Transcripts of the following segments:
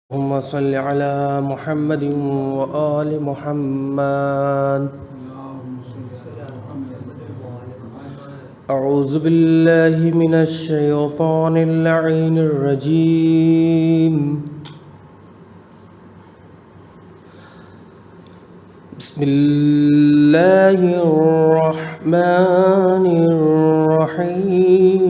اللهم صل على محمد وآل محمد. أعوذ بالله من الشيطان اللعين الرجيم. بسم الله الرحمن الرحيم.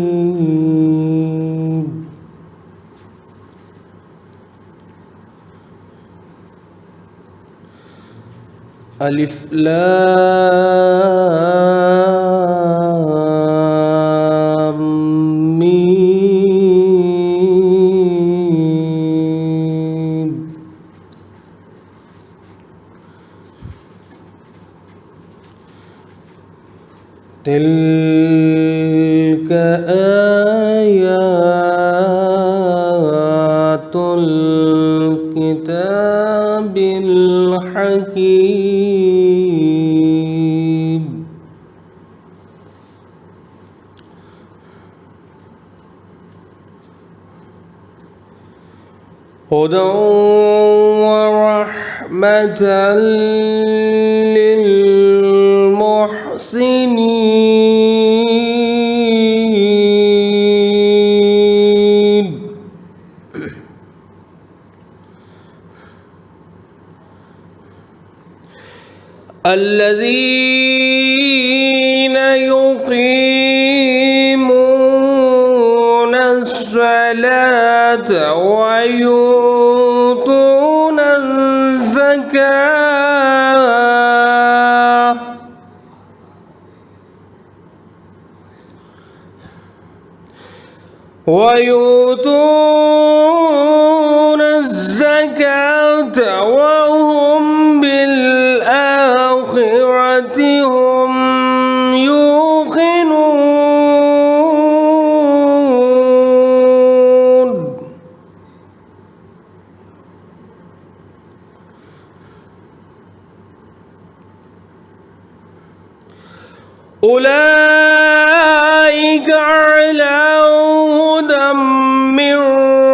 ألف لام ميم. تلك آيات الكتاب الحكيم. هدى ورحمة للمحسنين. الذين يقيمون الصلاة ويؤتون الزكاة وهم بالآخرة هم يوقنون. أولئك على هدى من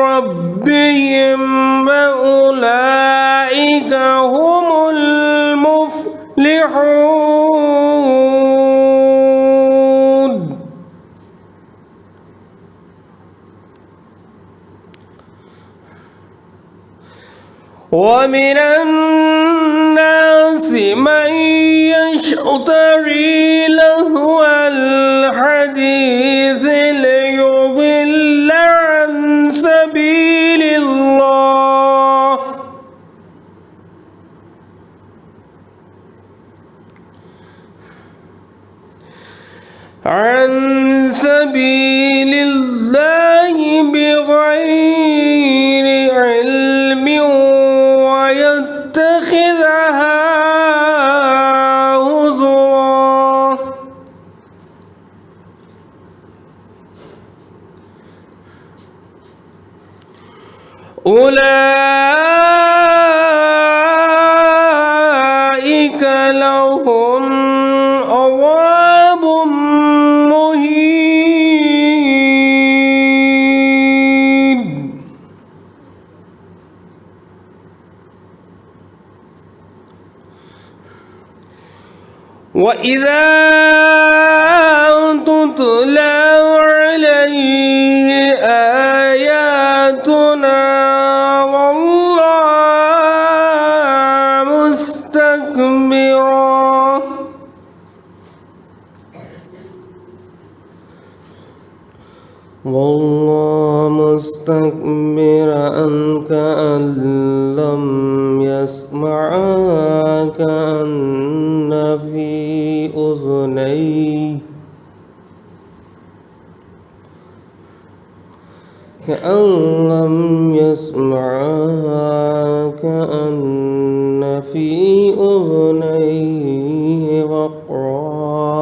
ربهم وأولئك هم المفلحون. ومن الناس من يشتري لهو الحديث ليضل عن سبيل الله بغير علم ويتخذها هزوا. أولئك لهم عذاب مهين. وإذا تتلى عليه آياتنا والله مستكبرا كأن لم يسمعها كأن في أذنيه وقرا.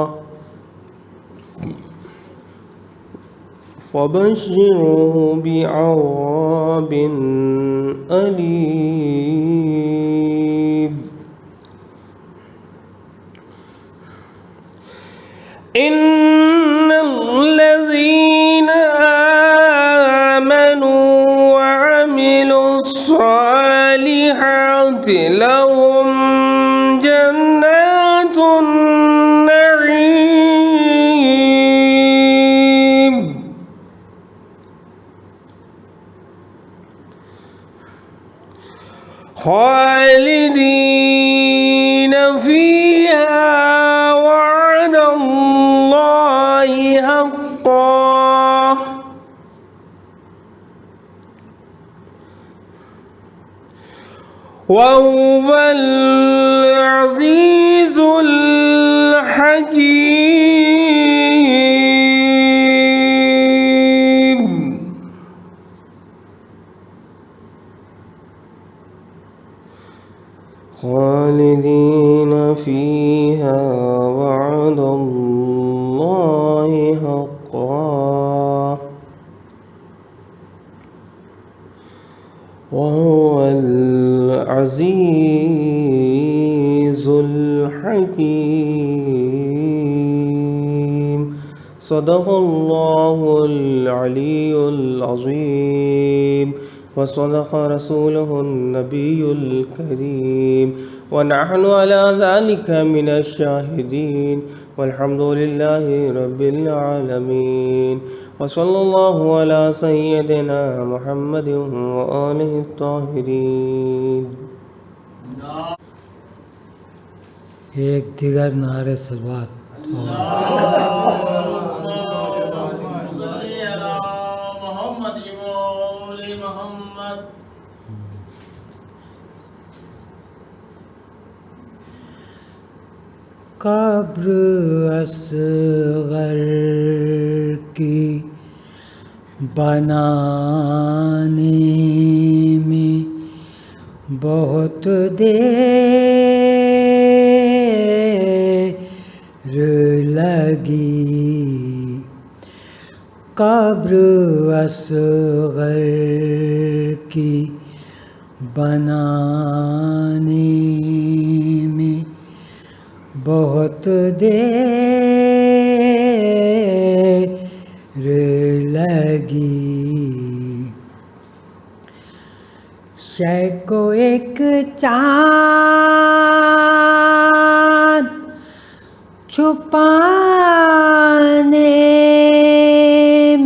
فبشره بعذاب أليم. إن الذين آمنوا وعملوا الصالحات خالدين فيها وعد الله حقا وهو العزيز الحكيم. خالدين فيها وعد الله حقا وهو العزيز الحكيم. صدق الله العلي العظيم وصدق رسوله النبي الكريم ونحن على ذلك من الشاهدين والحمد لله رب العالمين وصلى الله على سيدنا محمد وآله الطاهرين. ایک دیگر نعرے صلوات قبر اصغر کی بنانے میں بہت دیر لگی. قبر اصغر کی بنانے میں بہت دیر لگی. شے کو ایک چاند چھپانے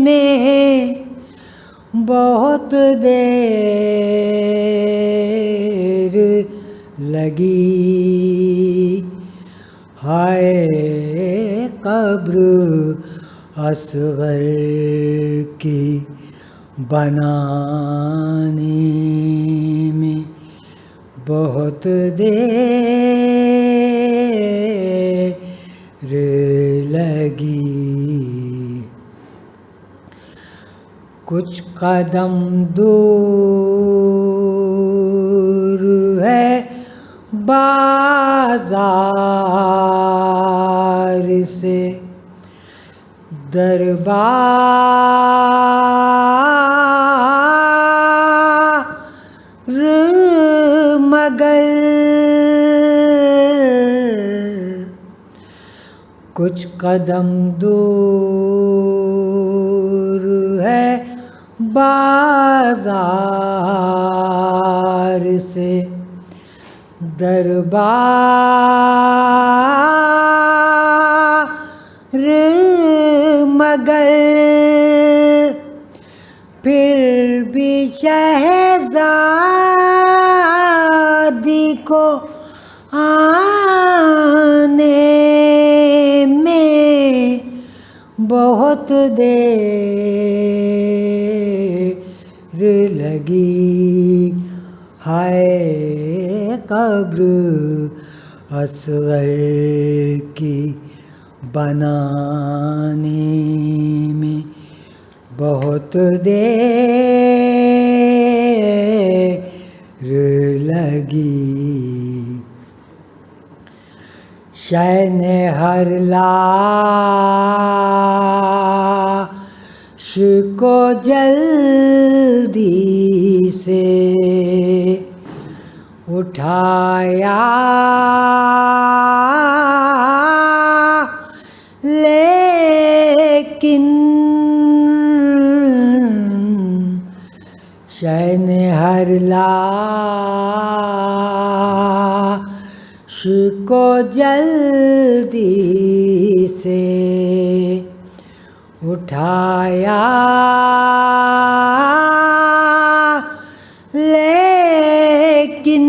میں بہت دیر لگی. ہائے قبر اصغر کی بنانے میں بہت دیر لگی. کچھ قدم دور ہے بازار سے دربار مگر کچھ قدم دور ہے بازار سے دربار مگر پھر بھی شہزادی کو آنے میں بہت دیر لگی. ہائے قبر اصغر کی بنانے میں بہت دیر لگی. شے نے ہر لاش کو جلدی سے اٹھایا لیکن شے نے ہر لاش کو جلدی سے اٹھایا لیکن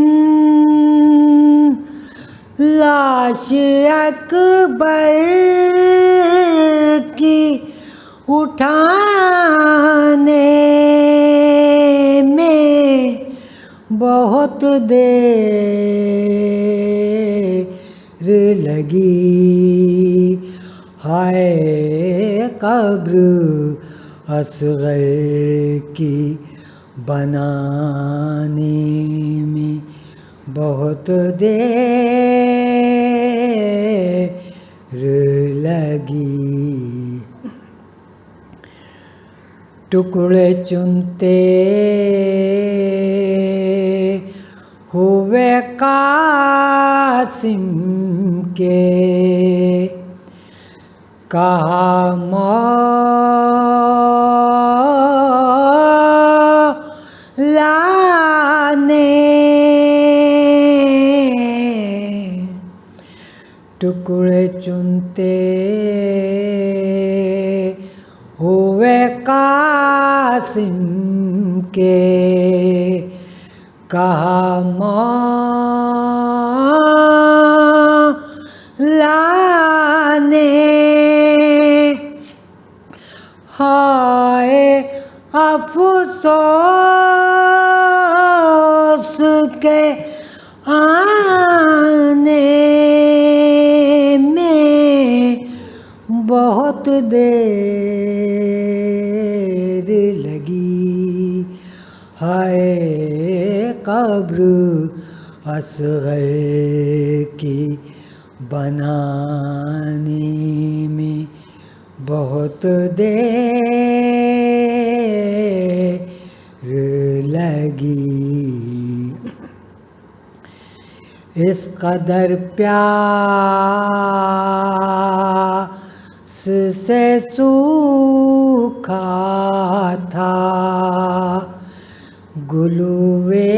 اکبر کی اٹھانے میں بہت دیر لگی، ہائے قبر اصغر کی بنانے میں بہت دیر لگی۔ ٹکڑے چنتے ہوئے قاسم کے، کہا مولا نے، ٹکڑے چنتے ہوئے قاسم کے، کہا مولا نے، ہائے افسوس کے آنے میں بہت دیر لگی، ہائے قبر اصغر کی بنانے میں بہت دیر لگی۔ اس قدر پیاس سے سوکھا تھا گلوئے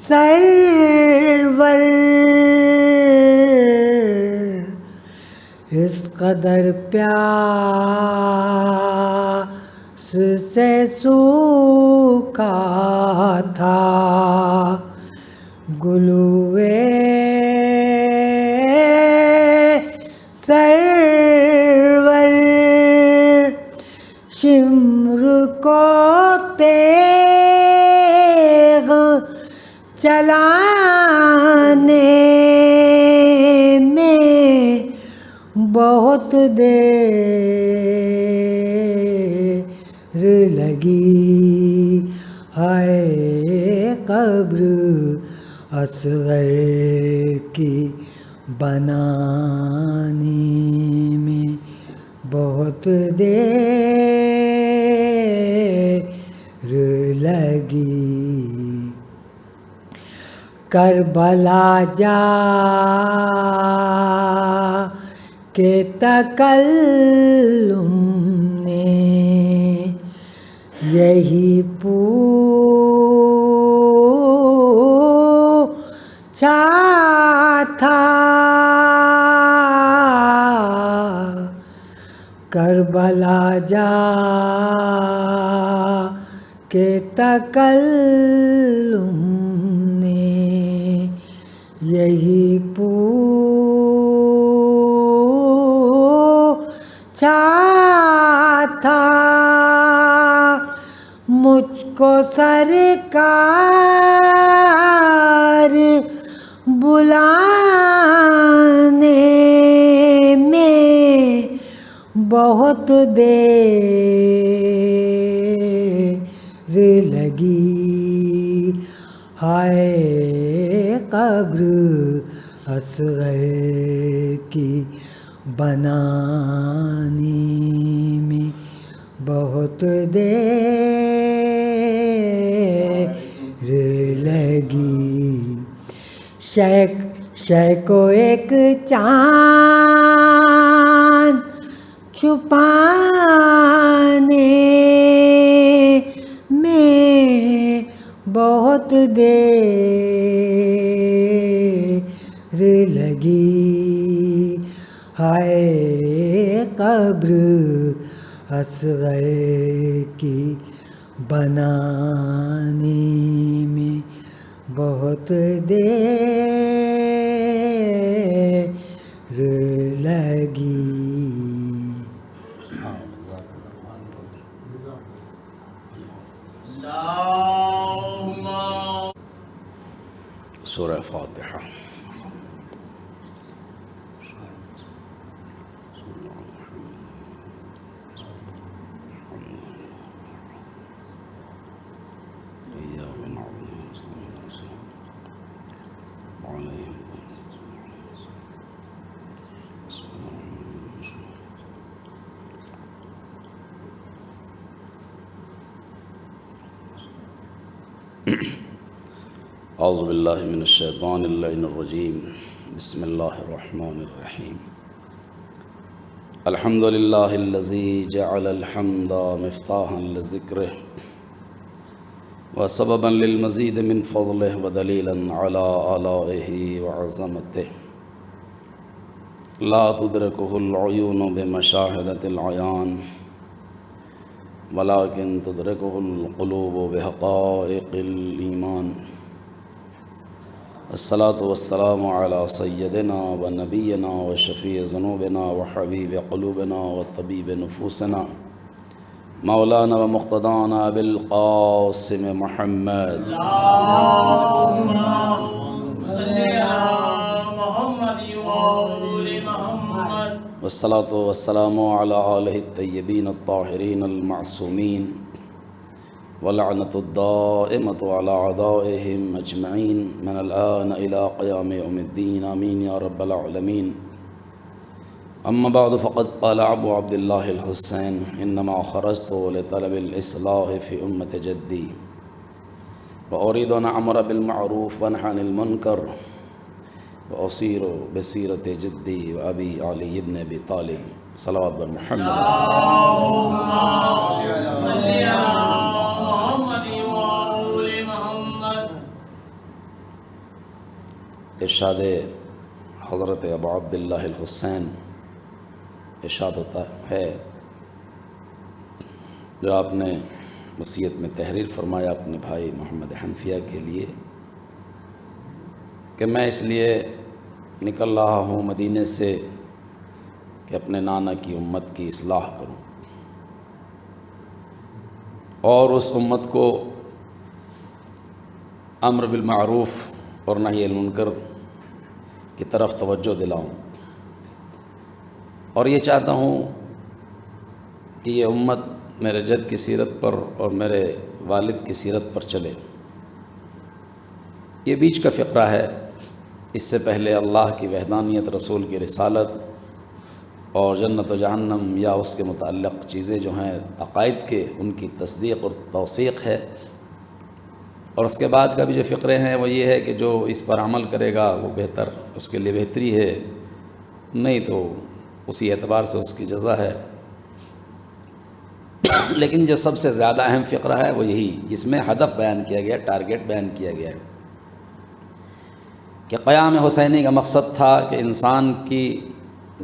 سرور، اس قدر پیاس سے سوکھا تھا گلوئے سرور، شمر کو تیغ چلانے میں بہت دیر لگی، ہائے قبر اصغر کی بنانے میں بہت دیر لگی۔ کربلا جا کے تکلم نے یہی پوچھا تھا، کربلا جا کے تکلم نے یہی پوچھا تھا، مجھ کو سرکار بلانے میں بہت دیر لگی، ہائے قبر اصغر کی بنانے میں بہت دیر لگی۔ شے کو ایک چاند چھپانے میں بہت دیر لگی، ہائے قبر اصغر کی بنانے میں بہت دیر لگی. سورہ فاتحہ. اعوذ باللہ من الشیطان اللعین الرجیم. بسم اللہ الرحمن الرحیم. الحمد للہ الذی جعل الحمد مفتاحا لذکرہ وسببا للمزید من فضلہ ودلیلا علی آلائہ وعظمتہ. لا تدرکہ العیون بمشاہدۃ العیان ولكن تدركه القلوب بحقائق الإيمان. الصلاة والسلام على سيدنا ونبينا وشفيع ذنوبنا وحبيب قلوبنا وطبيب نفوسنا مولانا ومقتدانا بالقاسم محمد. اللهم صل على محمد وآل محمد. والصلاة والسلام على آلہ الطیبین الطاہرین المعصومین واللعنة الدائمة على أعدائهم أجمعين من الآن إلى قيام يوم الدين. آمين يا رب العالمين. أما بعد فقد قال أبو عبد الله الحسين إنما خرجت لطلب الإصلاح في أمة جدي وأريد أن أعمر بالمعروف وأنهى عن المنكر وأسير بسيرة جدي وأبي علي بن أبي طالب. صلوات بر محمد. اللهم صل على محمد وآل محمد. ارشاد حضرت ابو عبداللہ الحسین ارشاد ہوتا ہے جو آپ نے وصیت میں تحریر فرمایا اپنے بھائی محمد حنفیہ کے لیے کہ میں اس لیے نکل رہا ہوں مدینے سے کہ اپنے نانا کی امت کی اصلاح کروں اور اس امت کو امر بالمعروف اور نہی عن المنکر کی طرف توجہ دلاؤں اور یہ چاہتا ہوں کہ یہ امت میرے جد کی سیرت پر اور میرے والد کی سیرت پر چلے. یہ بیچ کا فقرہ ہے. اس سے پہلے اللہ کی وحدانیت، رسول کی رسالت اور جنت و جہنم یا اس کے متعلق چیزیں جو ہیں عقائد کے، ان کی تصدیق اور توثیق ہے. اور اس کے بعد کا بھی جو فقرے ہیں وہ یہ ہے کہ جو اس پر عمل کرے گا وہ بہتر، اس کے لیے بہتری ہے، نہیں تو اسی اعتبار سے اس کی جزا ہے. لیکن جو سب سے زیادہ اہم فقرہ ہے وہ یہی، جس میں ہدف بیان کیا گیا، ٹارگیٹ بیان کیا گیا ہے کہ قیام حسینی کا مقصد تھا کہ انسان کی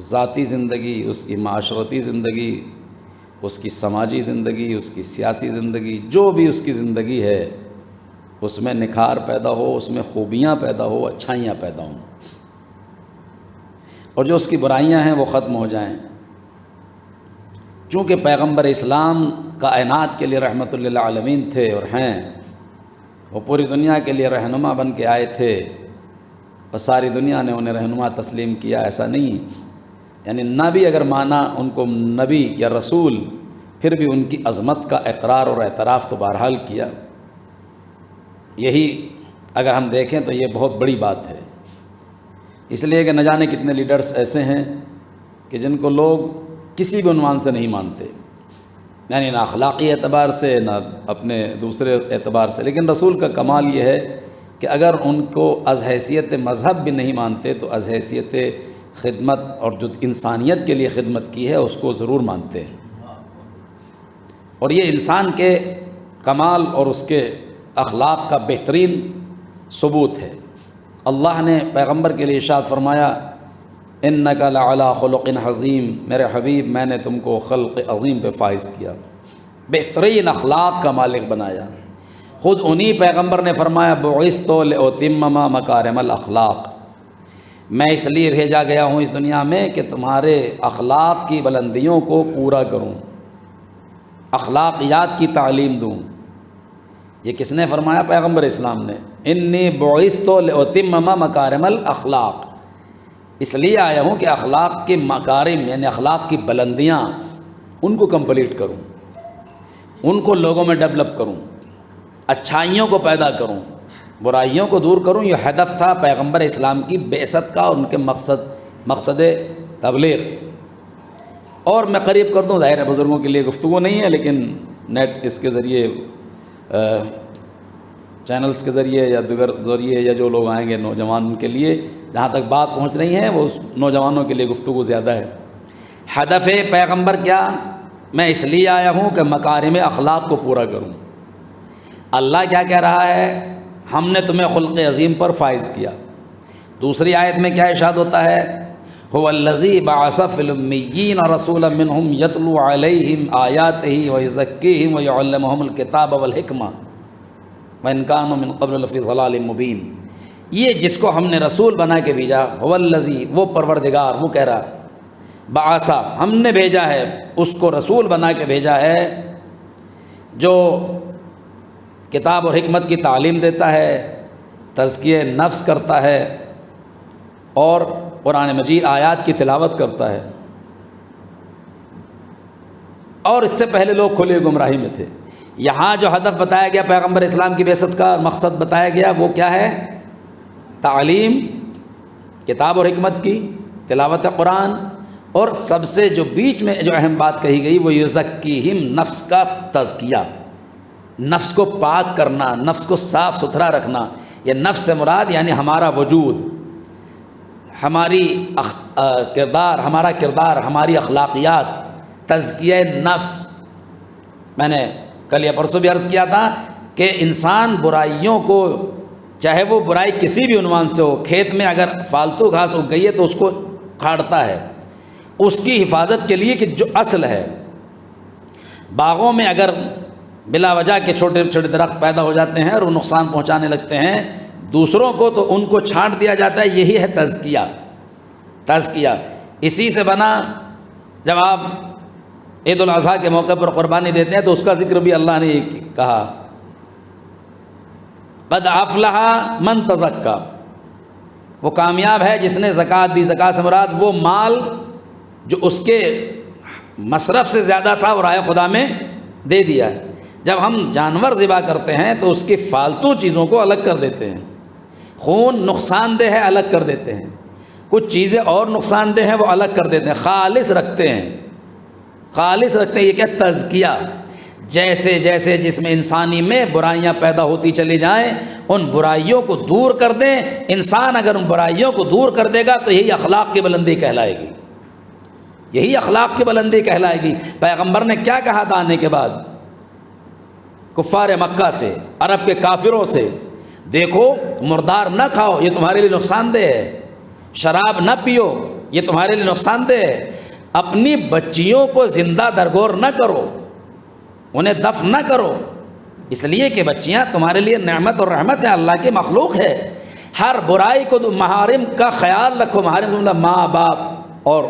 ذاتی زندگی، اس کی معاشرتی زندگی، اس کی سماجی زندگی، اس کی سیاسی زندگی، جو بھی اس کی زندگی ہے اس میں نکھار پیدا ہو، اس میں خوبیاں پیدا ہو، اچھائیاں پیدا ہوں اور جو اس کی برائیاں ہیں وہ ختم ہو جائیں. چونکہ پیغمبر اسلام کائنات کے لیے رحمت للعالمین تھے اور ہیں، وہ پوری دنیا کے لیے رہنما بن کے آئے تھے اور ساری دنیا نے انہیں رہنما تسلیم کیا. ایسا نہیں، یعنی نہ بھی اگر مانا ان کو نبی یا رسول، پھر بھی ان کی عظمت کا اقرار اور اعتراف تو بہرحال کیا. یہی اگر ہم دیکھیں تو یہ بہت بڑی بات ہے، اس لیے کہ نہ جانے کتنے لیڈرز ایسے ہیں کہ جن کو لوگ کسی بھی عنوان سے نہیں مانتے، یعنی نہ اخلاقی اعتبار سے نہ اپنے دوسرے اعتبار سے. لیکن رسول کا کمال یہ ہے کہ اگر ان کو از حیثیت مذہب بھی نہیں مانتے تو از حیثیت خدمت اور جو انسانیت کے لیے خدمت کی ہے اس کو ضرور مانتے ہیں. اور یہ انسان کے کمال اور اس کے اخلاق کا بہترین ثبوت ہے. اللہ نے پیغمبر کے لیے ارشاد فرمایا انک لعلی خلق عظیم، میرے حبیب میں نے تم کو خلق عظیم پہ فائز کیا، بہترین اخلاق کا مالک بنایا. خود انہی پیغمبر نے فرمایا بعثت لأتمم مکارم الاخلاق، میں اس لیے بھیجا گیا ہوں اس دنیا میں کہ تمہارے اخلاق کی بلندیوں کو پورا کروں، اخلاقیات کی تعلیم دوں۔ یہ کس نے فرمایا؟ پیغمبر اسلام نے، انی بعثت لأتمم مکارم الاخلاق، اس لیے آیا ہوں کہ اخلاق کے مکارم یعنی اخلاق کی بلندیاں ان کو کمپلیٹ کروں، ان کو لوگوں میں ڈیولپ کروں، اچھائیوں کو پیدا کروں، برائیوں کو دور کروں۔ یہ ہدف تھا پیغمبر اسلام کی بعثت کا اور ان کے مقصد تبلیغ۔ اور میں قریب کر دوں، ظاہر ہے بزرگوں کے لیے گفتگو نہیں ہے، لیکن نیٹ اس کے ذریعے چینلز کے ذریعے یا دیگر ذریعے یا جو لوگ آئیں گے نوجوان کے لیے جہاں تک بات پہنچ رہی ہے وہ نوجوانوں کے لیے گفتگو زیادہ ہے۔ ہدف پیغمبر کیا؟ میں اس لیے آیا ہوں کہ مکارم اخلاق کو پورا کروں۔ اللہ کیا کہہ رہا ہے؟ ہم نے تمہیں خلق عظیم پر فائز کیا۔ دوسری آیت میں کیا ارشاد ہوتا ہے؟ هو الذی بعث فی الامیین رسولا منہم یتلو علیہم آیاتہ ویزکیہم ویعلمہم الکتاب والحکمہ وان کانوا من قبل لفی ضلال مبین۔ یہ جس کو ہم نے رسول بنا کے بھیجا، هو الذی، وہ پروردگار، وہ کہہ رہا بعث، ہم نے بھیجا ہے، اس کو رسول بنا کے بھیجا ہے جو کتاب اور حکمت کی تعلیم دیتا ہے، تزکیہ نفس کرتا ہے اور قرآن مجید آیات کی تلاوت کرتا ہے۔ اور اس سے پہلے لوگ کھلی گمراہی میں تھے۔ یہاں جو ہدف بتایا گیا پیغمبر اسلام کی بعثت کا، مقصد بتایا گیا، وہ کیا ہے؟ تعلیم، کتاب اور حکمت کی تلاوت قرآن، اور سب سے جو بیچ میں جو اہم بات کہی گئی وہ یزکیہم، نفس کا تزکیہ، نفس کو پاک کرنا، نفس کو صاف ستھرا رکھنا۔ یہ نفس سے مراد یعنی ہمارا وجود، ہماری ہمارا کردار، ہماری اخلاقیات، تزکیہ نفس۔ میں نے کل یا پرسوں بھی عرض کیا تھا کہ انسان برائیوں کو، چاہے وہ برائی کسی بھی عنوان سے ہو، کھیت میں اگر فالتو گھاس اگ گئی ہے تو اس کو کھاڑتا ہے اس کی حفاظت کے لیے کہ جو اصل ہے۔ باغوں میں اگر بلا وجہ کے چھوٹے چھوٹے درخت پیدا ہو جاتے ہیں اور وہ نقصان پہنچانے لگتے ہیں دوسروں کو، تو ان کو چھانٹ دیا جاتا ہے۔ یہی ہے تزکیہ۔ تزکیہ اسی سے بنا۔ جب آپ عید الاضحیٰ کے موقع پر قربانی دیتے ہیں تو اس کا ذکر بھی اللہ نے کہا، قد افلح من تزکا، وہ کامیاب ہے جس نے زکوٰۃ دی۔ زکوٰۃ سے مراد وہ مال جو اس کے مصرف سے زیادہ تھا وہ راہ خدا میں دے دیا۔ جب ہم جانور ذبح کرتے ہیں تو اس کی فالتو چیزوں کو الگ کر دیتے ہیں۔ خون نقصان دہ ہے، الگ کر دیتے ہیں۔ کچھ چیزیں اور نقصان دہ ہیں، وہ الگ کر دیتے ہیں، خالص رکھتے ہیں، خالص رکھتے ہیں۔ یہ کیا؟ تزکیہ۔ جیسے جیسے جس میں انسانی میں برائیاں پیدا ہوتی چلی جائیں ان برائیوں کو دور کر دیں۔ انسان اگر ان برائیوں کو دور کر دے گا تو یہی اخلاق کی بلندی کہلائے گی، یہی اخلاق کی بلندی کہلائے گی۔ پیغمبر نے کیا کہا تھا آنے کے بعد کفار مکہ سے، عرب کے کافروں سے؟ دیکھو مردار نہ کھاؤ، یہ تمہارے لیے نقصان دہ ہے۔ شراب نہ پیو، یہ تمہارے لیے نقصان دہ ہے۔ اپنی بچیوں کو زندہ درگور نہ کرو، انہیں دفن نہ کرو، اس لیے کہ بچیاں تمہارے لیے نعمت اور رحمت ہے، اللہ کی مخلوق ہے۔ ہر برائی کو محارم کا خیال رکھو۔ محارم سے مطلب ماں باپ اور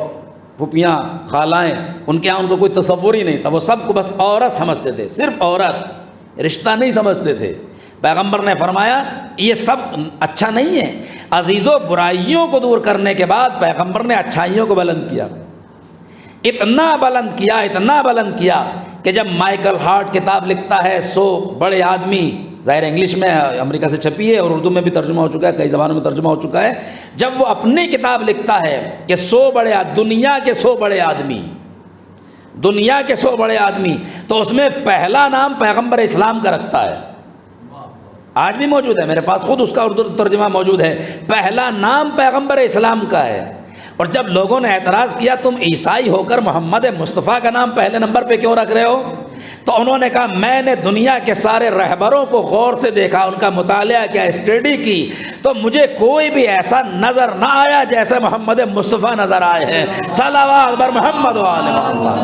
پھوپھیاں خالائیں، ان کے یہاں ان کو کوئی تصور ہی نہیں تھا، وہ سب کو بس عورت سمجھتے تھے، صرف عورت، رشتہ نہیں سمجھتے تھے۔ پیغمبر نے فرمایا یہ سب اچھا نہیں ہے۔ عزیزو، برائیوں کو دور کرنے کے بعد پیغمبر نے اچھائیوں کو بلند کیا، اتنا بلند کیا، اتنا بلند کیا کہ جب مائیکل ہارٹ کتاب لکھتا ہے 100 بڑے آدمی، ظاہر انگلش میں امریکہ سے چھپی ہے اور اردو میں بھی ترجمہ ہو چکا ہے، کئی زبانوں میں ترجمہ ہو چکا ہے، جب وہ اپنی کتاب لکھتا ہے کہ 100 بڑے دنیا کے 100 بڑے آدمی، دنیا کے 100 بڑے آدمی، تو اس میں پہلا نام پیغمبر اسلام کا رکھتا ہے۔ آج بھی موجود ہے میرے پاس، خود اس کا اردو ترجمہ موجود ہے، پہلا نام پیغمبر اسلام کا ہے۔ اور جب لوگوں نے اعتراض کیا تم عیسائی ہو کر محمد مصطفیٰ کا نام پہلے نمبر پہ کیوں رکھ رہے ہو، تو انہوں نے کہا میں نے دنیا کے سارے رہبروں کو غور سے دیکھا، ان کا مطالعہ کیا، اسٹڈی کی، تو مجھے کوئی بھی ایسا نظر نہ آیا جیسے محمد مصطفیٰ نظر آئے ہیں۔ صلوات بر محمد و آل محمد۔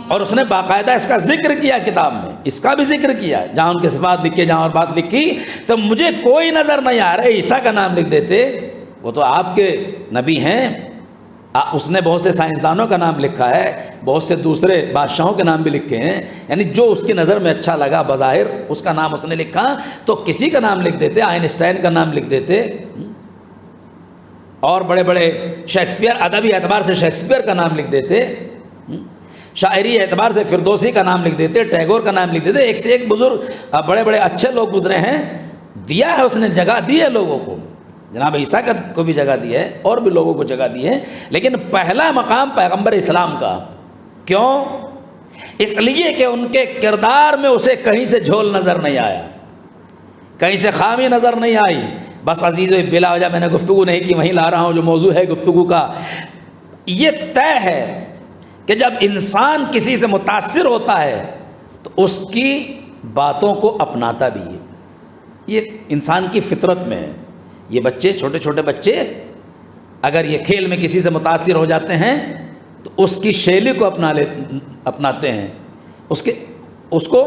اور اس نے باقاعدہ اس کا ذکر کیا کتاب میں، اس کا بھی ذکر کیا، جہاں ان کے صفات لکھی، جہاں اور بات لکھی، تو مجھے کوئی نظر نہیں آ رہا ہے عیسیٰ کا نام لکھ دیتے، وہ تو آپ کے نبی ہیں، اس نے بہت سے سائنسدانوں کا نام لکھا ہے، بہت سے دوسرے بادشاہوں کے نام بھی لکھے ہیں، یعنی جو اس کی نظر میں اچھا لگا بظاہر اس کا نام اس نے لکھا، تو کسی کا نام لکھ دیتے، آئنسٹائن کا نام لکھ دیتے، اور بڑے بڑے شیکسپیئر، ادبی اعتبار سے شیکسپیئر کا نام لکھ دیتے، شاعری اعتبار سے فردوسی کا نام لکھ دیتے، ٹیگور کا نام لکھ دیتے، ایک سے ایک بزرگ بڑے بڑے اچھے لوگ گزرے ہیں، دیا ہے اس نے، جگہ دی ہے لوگوں کو، جناب عیسیٰ کو بھی جگہ دی ہے اور بھی لوگوں کو جگہ دی ہے، لیکن پہلا مقام پیغمبر اسلام کا، کیوں؟ اس لیے کہ ان کے کردار میں اسے کہیں سے جھول نظر نہیں آیا، کہیں سے خامی نظر نہیں آئی۔ بس عزیزو بلا وجہ میں نے گفتگو نہیں کی، وہیں لا رہا ہوں جو موضوع ہے گفتگو کا، یہ طے ہے کہ جب انسان کسی سے متاثر ہوتا ہے تو اس کی باتوں کو اپناتا بھی ہے، یہ انسان کی فطرت میں ہے۔ یہ بچے، چھوٹے چھوٹے بچے اگر یہ کھیل میں کسی سے متاثر ہو جاتے ہیں تو اس کی شیلی کو اپناتے ہیں، اس کو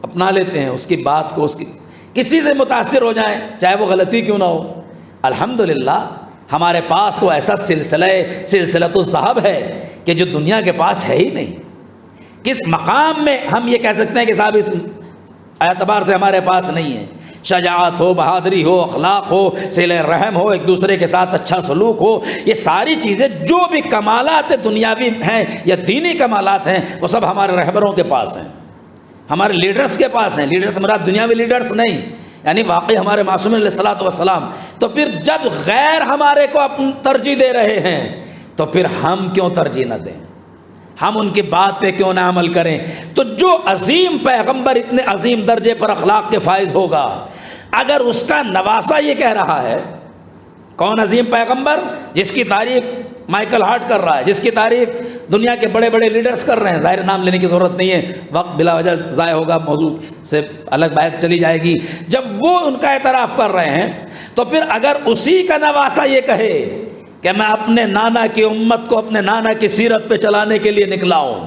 اپنا لیتے ہیں، اس کی بات کو، کسی سے متاثر ہو جائیں چاہے وہ غلطی کیوں نہ ہو۔ الحمدللہ ہمارے پاس تو ایسا سلسلۃ الذہب ہے کہ جو دنیا کے پاس ہے ہی نہیں۔ کس مقام میں ہم یہ کہہ سکتے ہیں کہ صاحب اس اعتبار سے ہمارے پاس نہیں ہے؟ شجاعت ہو، بہادری ہو، اخلاق ہو، صلہ رحم ہو، ایک دوسرے کے ساتھ اچھا سلوک ہو، یہ ساری چیزیں جو بھی کمالات دنیاوی ہیں یا دینی کمالات ہیں وہ سب ہمارے رہبروں کے پاس ہیں، ہمارے لیڈرز کے پاس ہیں۔ لیڈرز مراد دنیاوی لیڈرز نہیں، یعنی واقعی ہمارے معصوم علیہ الصلوۃ والسلام۔ تو پھر جب غیر ہمارے کو ترجیح دے رہے ہیں تو پھر ہم کیوں ترجیح نہ دیں؟ ہم ان کی بات پہ کیوں نہ عمل کریں؟ تو جو عظیم پیغمبر اتنے عظیم درجے پر اخلاق کے فائز ہوگا، اگر اس کا نواسا یہ کہہ رہا ہے، کون عظیم پیغمبر؟ جس کی تعریف مائیکل ہارٹ کر رہا ہے، جس کی تعریف دنیا کے بڑے بڑے لیڈرز کر رہے ہیں، ظاہر نام لینے کی ضرورت نہیں ہے، وقت بلا وجہ ضائع ہوگا، موضوع سے الگ بحث چلی جائے گی۔ جب وہ ان کا اعتراف کر رہے ہیں تو پھر اگر اسی کا نواسا یہ کہے کہ میں اپنے نانا کی امت کو اپنے نانا کی سیرت پہ چلانے کے لیے نکلا ہوں،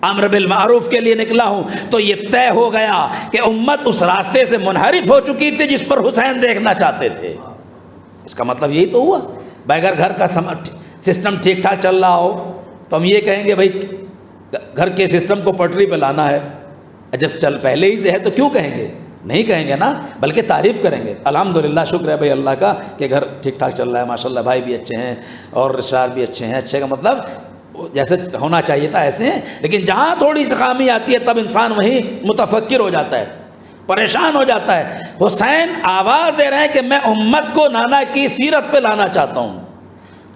امر بالمعروف کے لیے نکلا ہوں، تو یہ طے ہو گیا کہ امت اس راستے سے منحرف ہو چکی تھی جس پر حسین دیکھنا چاہتے تھے۔ اس کا مطلب یہی تو ہوا۔ بھائی اگر گھر کا سسٹم ٹھیک ٹھاک چل رہا ہو تو ہم یہ کہیں گے بھائی گھر کے سسٹم کو پٹری پہ لانا ہے، جب چل پہلے ہی سے ہے تو کیوں کہیں گے؟ نہیں کہیں گے نا، بلکہ تعریف کریں گے، الحمدللہ شکر ہے بھائی اللہ کا کہ گھر ٹھیک ٹھاک چل رہا ہے، ماشاءاللہ بھائی بھی اچھے ہیں اور رشتہ دار بھی اچھے ہیں۔ اچھے کا مطلب جیسے ہونا چاہیے تھا ایسے ہیں، لیکن جہاں تھوڑی سی خامی آتی ہے تب انسان وہیں متفکر ہو جاتا ہے، پریشان ہو جاتا ہے۔ حسین آواز دے رہے ہیں کہ میں امت کو نانا کی سیرت پہ لانا چاہتا ہوں،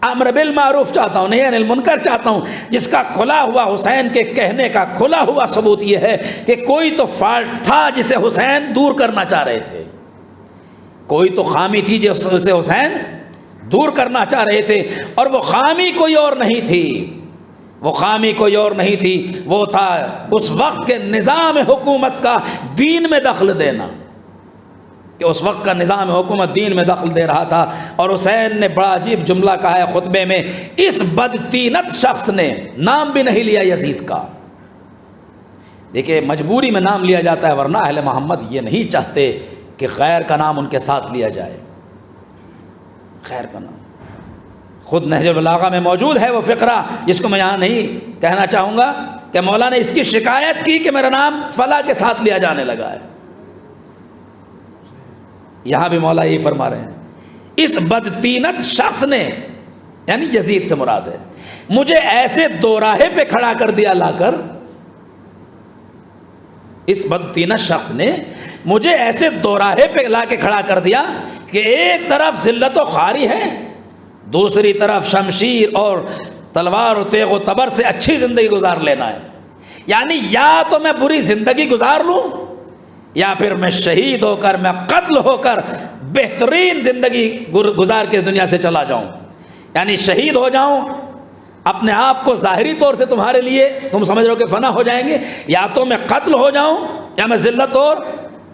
امر بالمعروف چاہتا ہوں، نہی عن المنکر چاہتا ہوں، جس کا کھلا ہوا حسین کے کہنے کا کھلا ہوا ثبوت یہ ہے کہ کوئی تو فالٹ تھا جسے حسین دور کرنا چاہ رہے تھے، کوئی تو خامی تھی جسے حسین دور کرنا چاہ رہے تھے، اور وہ خامی کوئی اور نہیں تھی، وہ خامی کوئی اور نہیں تھی، وہ تھا اس وقت کے نظام حکومت کا دین میں دخل دینا، کہ اس وقت کا نظام حکومت دین میں دخل دے رہا تھا۔ اور حسین نے بڑا عجیب جملہ کہا ہے خطبے میں، اس بدتینت شخص نے نام بھی نہیں لیا یزید کا۔ دیکھیں مجبوری میں نام لیا جاتا ہے، ورنہ اہل محمد یہ نہیں چاہتے کہ خیر کا نام ان کے ساتھ لیا جائے، خیر کا نام۔ خود نہج البلاغہ میں موجود ہے وہ فقرہ جس کو میں یہاں نہیں کہنا چاہوں گا کہ مولا نے اس کی شکایت کی کہ میرا نام فلاں کے ساتھ لیا جانے لگا ہے۔ یہاں بھی مولا یہی فرما رہے ہیں، اس بدتینت شخص نے، یعنی یزید سے مراد ہے، مجھے ایسے دوراہے پہ کھڑا کر دیا لا کر، اس بدتینت شخص نے مجھے ایسے دوراہے پہ لا کے کھڑا کر دیا کہ ایک طرف ذلت و خواری ہے، دوسری طرف شمشیر اور تلوار و تیغ و تبر سے اچھی زندگی گزار لینا ہے، یعنی یا تو میں بری زندگی گزار لوں یا پھر میں شہید ہو کر، میں قتل ہو کر بہترین زندگی گزار کے دنیا سے چلا جاؤں، یعنی شہید ہو جاؤں، اپنے آپ کو ظاہری طور سے تمہارے لیے تم سمجھ رہے ہو کہ فنا ہو جائیں گے، یا تو میں قتل ہو جاؤں یا میں ذلت اور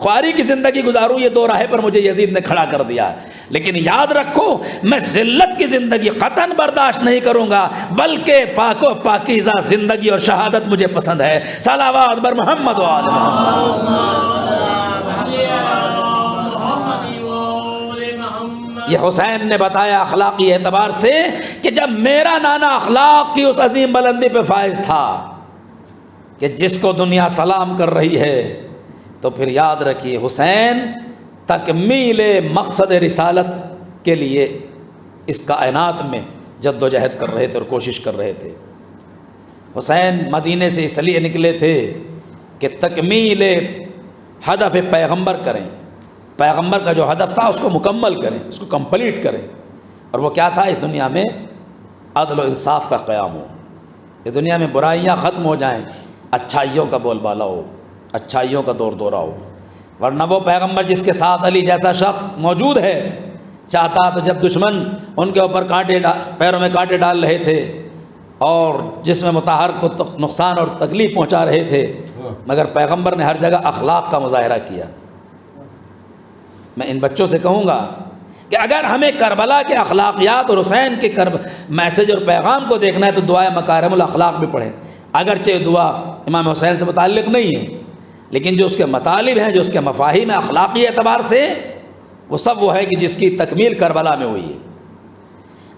خواری کی زندگی گزاروں، یہ دو راہیں پر مجھے یزید نے کھڑا کر دیا، لیکن یاد رکھو میں ذلت کی زندگی قطعاً برداشت نہیں کروں گا، بلکہ پاک و پاکیزہ زندگی اور شہادت مجھے پسند ہے۔ صلوات بر محمد و آل محمد۔ یہ حسین نے بتایا اخلاقی اعتبار سے کہ جب میرا نانا اخلاق کی اس عظیم بلندی پہ فائز تھا کہ جس کو دنیا سلام کر رہی ہے، تو پھر یاد رکھیے حسین تکمیل مقصد رسالت کے لیے اس کائنات میں جد و جہد کر رہے تھے اور کوشش کر رہے تھے۔ حسین مدینے سے اس لیے نکلے تھے کہ تکمیل ہدف پیغمبر کریں، پیغمبر کا جو ہدف تھا اس کو مکمل کریں، اس کو کمپلیٹ کریں، اور وہ کیا تھا؟ اس دنیا میں عدل و انصاف کا قیام ہو، اس دنیا میں برائیاں ختم ہو جائیں، اچھائیوں کا بول بالا ہو، اچھائیوں کا دور دورہ ہو۔ ورنہ وہ پیغمبر جس کے ساتھ علی جیسا شخص موجود ہے چاہتا تو جب دشمن ان کے اوپر پیروں میں کانٹے ڈال رہے تھے اور جس میں مطہر کو نقصان اور تکلیف پہنچا رہے تھے، مگر پیغمبر نے ہر جگہ اخلاق کا مظاہرہ کیا۔ میں ان بچوں سے کہوں گا کہ اگر ہمیں کربلا کے اخلاقیات اور حسین کے میسج اور پیغام کو دیکھنا ہے تو دعائے مکارم الاخلاق بھی پڑھیں۔ اگرچہ دعا امام حسین سے متعلق نہیں ہے، لیکن جو اس کے مطالب ہیں، جو اس کے مفاہیم ہیں اخلاقی اعتبار سے، وہ سب وہ ہے کہ جس کی تکمیل کربلا میں ہوئی ہے۔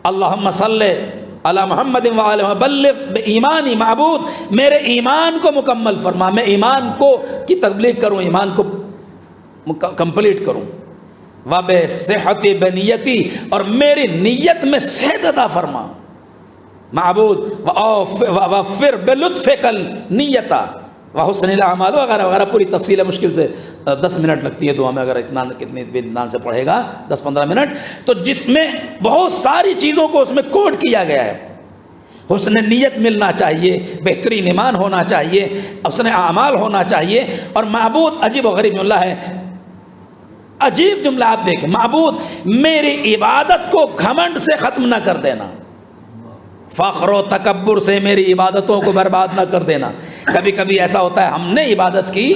اللہم صلی علی محمد وعلی بلغ بایمانی، معبود میرے ایمان کو مکمل فرما، میں ایمان کو کی تبلیغ کروں، ایمان کو کمپلیٹ کروں۔ وبصحت بنیتی، اور میری نیت میں صحت عطا فرما معبود، ووفر بلطفک النیت وحسن الاعمال وغیرہ وغیرہ، پوری تفصیل ہے، مشکل سے 10 منٹ لگتی ہے دعا میں، اگر کتنی اطمینان سے پڑھے گا 10-15 منٹ، تو جس میں بہت ساری چیزوں کو اس میں کوڈ کیا گیا ہے۔ حسن نیت ملنا چاہیے، بہترین ایمان ہونا چاہیے، حسن اعمال ہونا چاہیے، اور معبود عجیب و غریب جملہ ہے، عجیب جملہ آپ دیکھیں، معبود میری عبادت کو گھمنڈ سے ختم نہ کر دینا، فخر و تکبر سے میری عبادتوں کو برباد نہ کر دینا۔ کبھی کبھی ایسا ہوتا ہے ہم نے عبادت کی،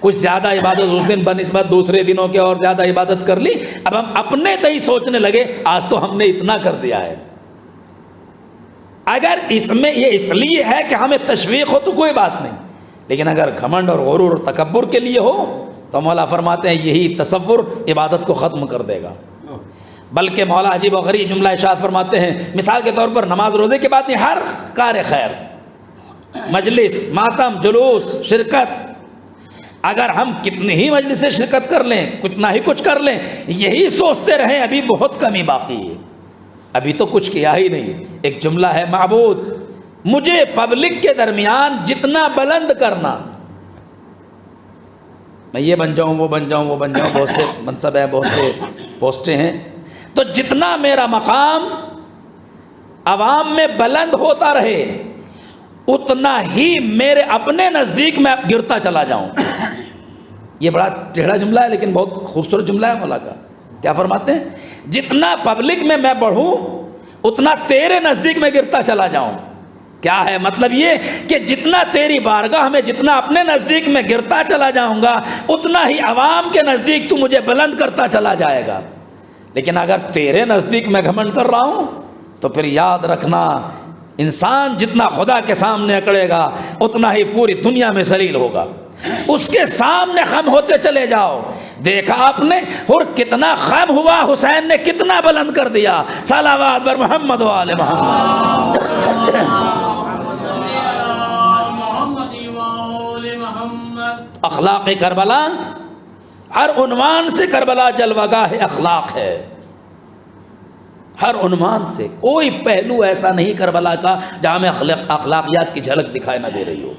کچھ زیادہ عبادت اس دن بنسبت دوسرے دنوں کے اور زیادہ عبادت کر لی، اب ہم اپنے تئیں سوچنے لگے آج تو ہم نے اتنا کر دیا ہے۔ اگر اس میں یہ اس لیے ہے کہ ہمیں تشویق ہو تو کوئی بات نہیں، لیکن اگر گھمنڈ اور غرور اور تکبر کے لیے ہو تو مولا فرماتے ہیں یہی تصور عبادت کو ختم کر دے گا۔ بلکہ مولا عجیب و غریب جملہ ارشاد فرماتے ہیں، مثال کے طور پر نماز روزے کے بعد ہر کار خیر، مجلس، ماتم، جلوس، شرکت، اگر ہم کتنی ہی مجلس سے شرکت کر لیں، کتنا ہی کچھ کر لیں، یہی سوچتے رہیں ابھی بہت کمی باقی ہے، ابھی تو کچھ کیا ہی نہیں۔ ایک جملہ ہے، معبود مجھے پبلک کے درمیان جتنا بلند کرنا، میں یہ بن جاؤں، وہ بن جاؤں، وہ بن جاؤں، بہت سے منصب ہے، بہت سے پوسٹیں ہیں، تو جتنا میرا مقام عوام میں بلند ہوتا رہے اتنا ہی میرے اپنے نزدیک میں گرتا چلا جاؤں۔ یہ بڑا ٹیڑھا جملہ ہے لیکن بہت خوبصورت جملہ ہے مولا کا۔ کیا فرماتے ہیں؟ جتنا پبلک میں بڑھوں اتنا تیرے نزدیک میں گرتا چلا جاؤں۔ کیا ہے مطلب؟ یہ کہ جتنا تیری بارگاہ میں، جتنا اپنے نزدیک میں گرتا چلا جاؤں گا اتنا ہی عوام کے نزدیک تو مجھے بلند کرتا چلا جائے گا۔ لیکن اگر تیرے نزدیک میں گھمنڈ کر رہا ہوں تو پھر یاد رکھنا انسان جتنا خدا کے سامنے اکڑے گا اتنا ہی پوری دنیا میں ذلیل ہوگا۔ اس کے سامنے خم ہوتے چلے جاؤ۔ دیکھا آپ نے اور کتنا خم ہوا، حسین نے کتنا بلند کر دیا۔ صلوات بر محمد و آل محمد۔ اخلاق کربلا، ہر عنوان سے کربلا جلوہ گاہ اخلاق ہے، ہر عنوان سے کوئی پہلو ایسا نہیں کربلا کا جہاں میں اخلاقیات کی جھلک دکھائی نہ دے رہی ہو۔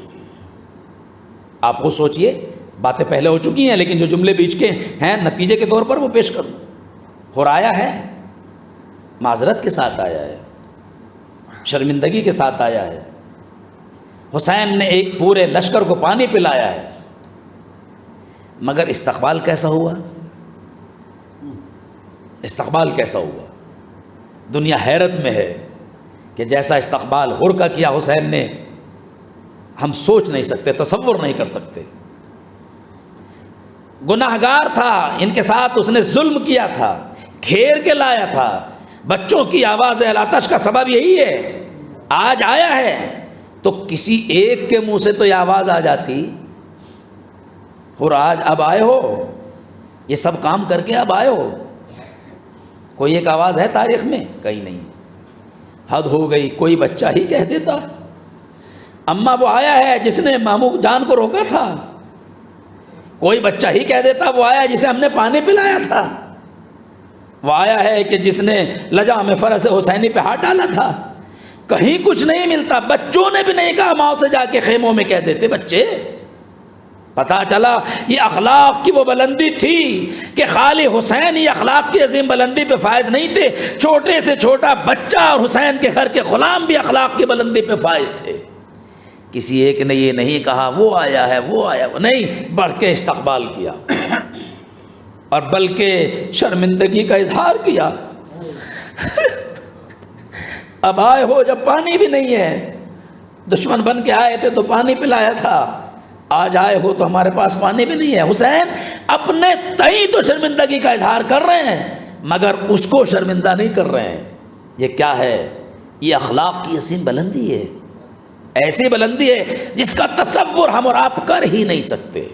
آپ خود سوچئے، باتیں پہلے ہو چکی ہیں لیکن جو جملے بیچ کے ہیں نتیجے کے طور پر وہ پیش کروں۔ ہرایا ہے، معذرت کے ساتھ آیا ہے، شرمندگی کے ساتھ آیا ہے۔ حسین نے ایک پورے لشکر کو پانی پلایا ہے، مگر استقبال کیسا ہوا؟ استقبال کیسا ہوا؟ دنیا حیرت میں ہے کہ جیسا استقبال ہر کا کیا حسین نے، ہم سوچ نہیں سکتے، تصور نہیں کر سکتے۔ گناہگار تھا، ان کے ساتھ اس نے ظلم کیا تھا، گھیر کے لایا تھا۔ بچوں کی آواز آتش کا سبب یہی ہے۔ آج آیا ہے تو کسی ایک کے منہ سے تو یہ آواز آ جاتی، اور آج اب آئے ہو، یہ سب کام کر کے اب آئے ہو، کوئی ایک آواز ہے تاریخ میں؟ کہیں نہیں۔ حد ہو گئی، کوئی بچہ ہی کہہ دیتا۔ اما وہ آیا ہے جس نے مامو جان کو روکا تھا، کوئی بچہ ہی کہہ دیتا وہ آیا جسے ہم نے پانی پلایا تھا، وہ آیا ہے کہ جس نے لجا میں فرس حسینی پہ ہاتھ ڈالا تھا۔ کہیں کچھ نہیں ملتا، بچوں نے بھی نہیں کہا، ماؤں سے جا کے خیموں میں کہہ دیتے بچے۔ پتا چلا یہ اخلاق کی وہ بلندی تھی کہ خالی حسین ہی اخلاق کی عظیم بلندی پہ فائز نہیں تھے، چھوٹے سے چھوٹا بچہ اور حسین کے گھر کے غلام بھی اخلاق کی بلندی پہ فائز تھے۔ کسی ایک نے یہ نہیں کہا وہ آیا ہے وہ آیا، وہ نہیں، بڑھ کے استقبال کیا اور بلکہ شرمندگی کا اظہار کیا۔ اب آئے ہو جب پانی بھی نہیں ہے، دشمن بن کے آئے تھے تو پانی پلایا تھا، آج آئے ہو تو ہمارے پاس پانی بھی نہیں ہے۔ حسین اپنے تئیں تو شرمندگی کا اظہار کر رہے ہیں مگر اس کو شرمندہ نہیں کر رہے ہیں۔ یہ کیا ہے؟ یہ اخلاق کی عظیم بلندی ہے، ایسی بلندی ہے جس کا تصور ہم اور آپ کر ہی نہیں سکتے۔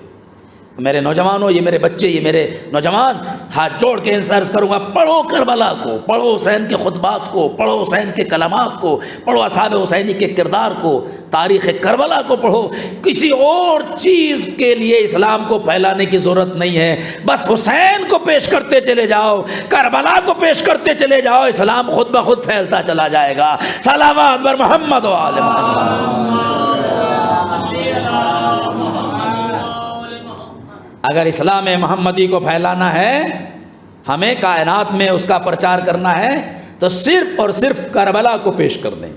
میرے نوجوانوں، یہ میرے بچے، یہ میرے نوجوان، ہاتھ جوڑ کے ان سے عرض کروں گا، پڑھو کربلا کو، پڑھو حسین کے خطبات کو، پڑھو حسین کے کلمات کو، پڑھو اصحاب حسینی کے کردار کو، تاریخ کربلا کو پڑھو۔ کسی اور چیز کے لیے اسلام کو پھیلانے کی ضرورت نہیں ہے، بس حسین کو پیش کرتے چلے جاؤ، کربلا کو پیش کرتے چلے جاؤ، اسلام خود بخود پھیلتا چلا جائے گا۔ صلوات بر محمد و آل محمد۔ اگر اسلام محمدی کو پھیلانا ہے، ہمیں کائنات میں اس کا پرچار کرنا ہے، تو صرف اور صرف کربلا کو پیش کر دیں،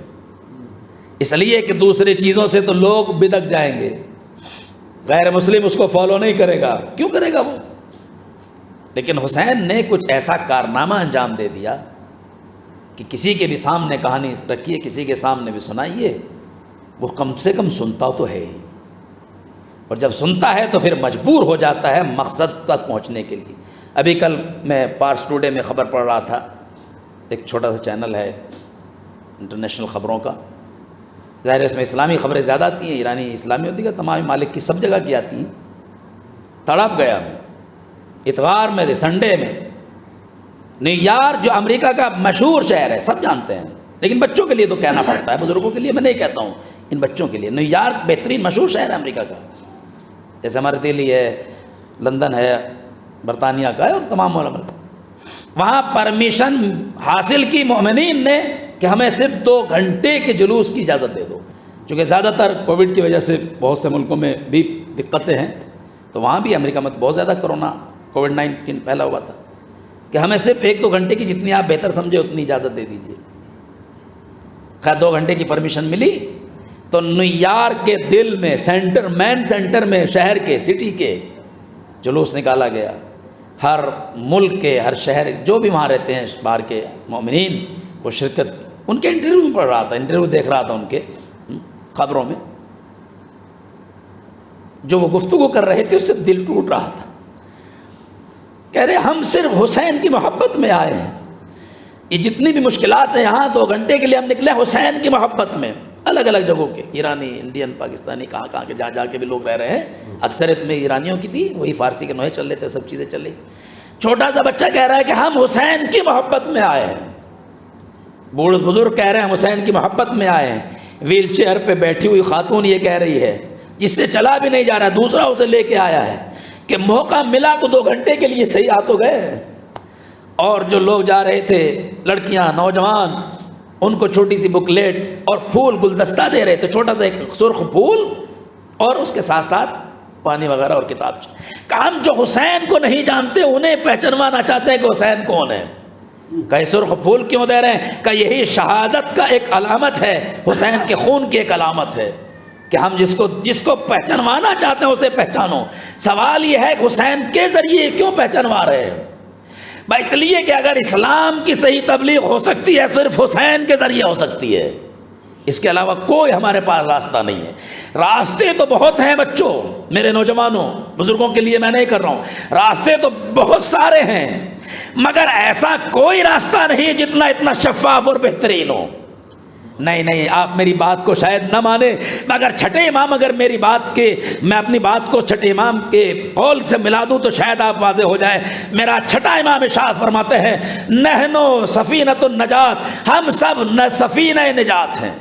اس لیے کہ دوسری چیزوں سے تو لوگ بدک جائیں گے، غیر مسلم اس کو فالو نہیں کرے گا، کیوں کرے گا وہ؟ لیکن حسین نے کچھ ایسا کارنامہ انجام دے دیا کہ کسی کے بھی سامنے کہانی رکھیے، کسی کے سامنے بھی سنائیے، وہ کم سے کم سنتا تو ہے ہی، اور جب سنتا ہے تو پھر مجبور ہو جاتا ہے مقصد تک پہنچنے کے لیے۔ ابھی کل میں پارس ٹوڈے میں خبر پڑھ رہا تھا، ایک چھوٹا سا چینل ہے انٹرنیشنل خبروں کا، ظاہر ہے اس میں اسلامی خبریں زیادہ آتی ہیں، ایرانی اسلامی ہوتی ہے، تمام مالک کی سب جگہ کی آتی ہیں۔ تڑپ گیا میں، اتوار میں سنڈے میں، نیو یارک جو امریکہ کا مشہور شہر ہے، سب جانتے ہیں، لیکن بچوں کے لیے تو کہنا پڑتا ہے، بزرگوں کے لیے میں نہیں کہتا ہوں، ان بچوں کے لیے۔ نیو یارک بہترین مشہور شہر ہے امریکہ کا، جیسے ہمارے دلی ہے، لندن ہے، برطانیہ کا ہے، اور تمام ملک۔ وہاں پرمیشن حاصل کی مومنین نے کہ ہمیں صرف 2 گھنٹے کے جلوس کی اجازت دے دو، چونکہ زیادہ تر کووڈ کی وجہ سے بہت سے ملکوں میں بھی دقتیں ہیں، تو وہاں بھی امریکہ میں تو بہت زیادہ کورونا کووڈ-19 پھیلا ہوا تھا، کہ ہمیں صرف 1-2 گھنٹے کی جتنی آپ بہتر سمجھے اتنی اجازت دے دیجیے۔ خیر 2 گھنٹے کی پرمیشن ملی تو نیو یارک کے دل میں مین سینٹر میں، شہر کے، سٹی کے، جلوس نکالا گیا۔ ہر ملک کے، ہر شہر، جو بھی وہاں رہتے ہیں باہر کے مومنین، وہ شرکت، ان کے انٹرویو میں پڑھ رہا تھا، انٹرویو دیکھ رہا تھا ان کے خبروں میں، جو وہ گفتگو کر رہے تھے اس سے دل ٹوٹ رہا تھا۔ کہہ رہے ہم صرف حسین کی محبت میں آئے ہیں، یہ جتنی بھی مشکلات ہیں یہاں 2 گھنٹے کے لیے ہم نکلے حسین کی محبت میں۔ الگ الگ جگہوں کے ایرانی، انڈین، پاکستانی، کہاں کے جا کے بھی لوگ رہ رہے ہیں، اکثریت میں ایرانیوں کی تھی، وہی فارسی کے نوحے چل رہے تھے، سب چیزیں چل رہی۔ چھوٹا سا بچہ کہہ رہا ہے کہ ہم حسین کی محبت میں آئے ہیں، بوڑھ بزرگ کہہ رہے ہیں حسین کی محبت میں آئے ہیں، ویل چیئر پہ بیٹھی ہوئی خاتون یہ کہہ رہی ہے، جس سے چلا بھی نہیں جا رہا، دوسرا اسے لے کے آیا ہے کہ موقع ملا تو 2 گھنٹے کے لیے صحیح آ تو گئے۔ اور جو لوگ جا رہے تھے، لڑکیاں، نوجوان، ان کو چھوٹی سی بکلیٹ اور پھول گلدستہ دے رہے تھے، چھوٹا سا ایک سرخ پھول اور اس کے ساتھ ساتھ پانی وغیرہ اور کتاب۔ کہ ہم جو حسین کو نہیں جانتے انہیں پہچانوانا چاہتے ہیں کہ حسین کون ہے۔ کہ سرخ پھول کیوں دے رہے ہیں؟ کہ یہی شہادت کا ایک علامت ہے، حسین کے خون کی ایک علامت ہے کہ ہم جس کو پہچانوانا چاہتے ہیں اسے پہچانو۔ سوال یہ ہے کہ حسین کے ذریعے کیوں پہچانوا رہے ہیں؟ اس لیے کہ اگر اسلام کی صحیح تبلیغ ہو سکتی ہے صرف حسین کے ذریعے ہو سکتی ہے، اس کے علاوہ کوئی ہمارے پاس راستہ نہیں ہے۔ راستے تو بہت ہیں بچوں، میرے نوجوانوں، بزرگوں کے لیے میں نہیں کر رہا ہوں، راستے تو بہت سارے ہیں، مگر ایسا کوئی راستہ نہیں جتنا اتنا شفاف اور بہترین ہو۔ نہیں، آپ میری بات کو شاید نہ مانیں، مگر چھٹے امام اگر میری بات کے، میں اپنی بات کو چھٹے امام کے قول سے ملا دوں تو شاید آپ واضح ہو جائے۔ میرا چھٹا امام ارشاد فرماتے ہیں نحنو سفینۃ النجات، ہم سب سفینہ نجات ہیں،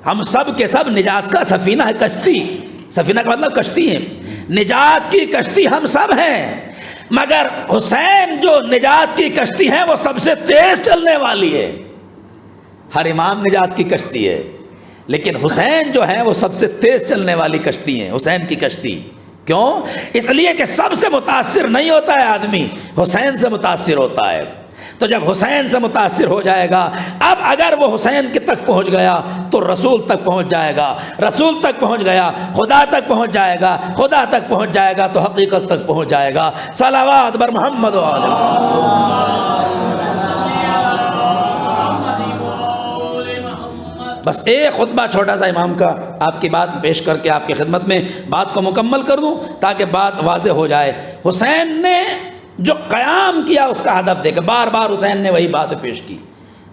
ہم سب کے سب نجات کا سفینہ ہے، کشتی، سفینہ کا مطلب کشتی ہے، نجات کی کشتی ہم سب ہیں، مگر حسین جو نجات کی کشتی ہے وہ سب سے تیز چلنے والی ہے۔ ہر امام نجات کی کشتی ہے، لیکن حسین جو ہے وہ سب سے تیز چلنے والی کشتی ہے، حسین کی کشتی۔ کیوں؟ اس لیے کہ سب سے متاثر نہیں ہوتا ہے آدمی، حسین سے متاثر ہوتا ہے۔ تو جب حسین سے متاثر ہو جائے گا، اب اگر وہ حسین کے تک پہنچ گیا تو رسول تک پہنچ جائے گا، رسول تک پہنچ گیا خدا تک پہنچ جائے گا، خدا تک پہنچ جائے گا تو حقیقت تک پہنچ جائے گا۔ صلوات بر محمد و آل بس ایک خطبہ چھوٹا سا امام کا آپ کی بات پیش کر کے آپ کی خدمت میں بات کو مکمل کر دوں تاکہ بات واضح ہو جائے۔ حسین نے جو قیام کیا اس کا ہدف دیکھا، بار بار حسین نے وہی بات پیش کی۔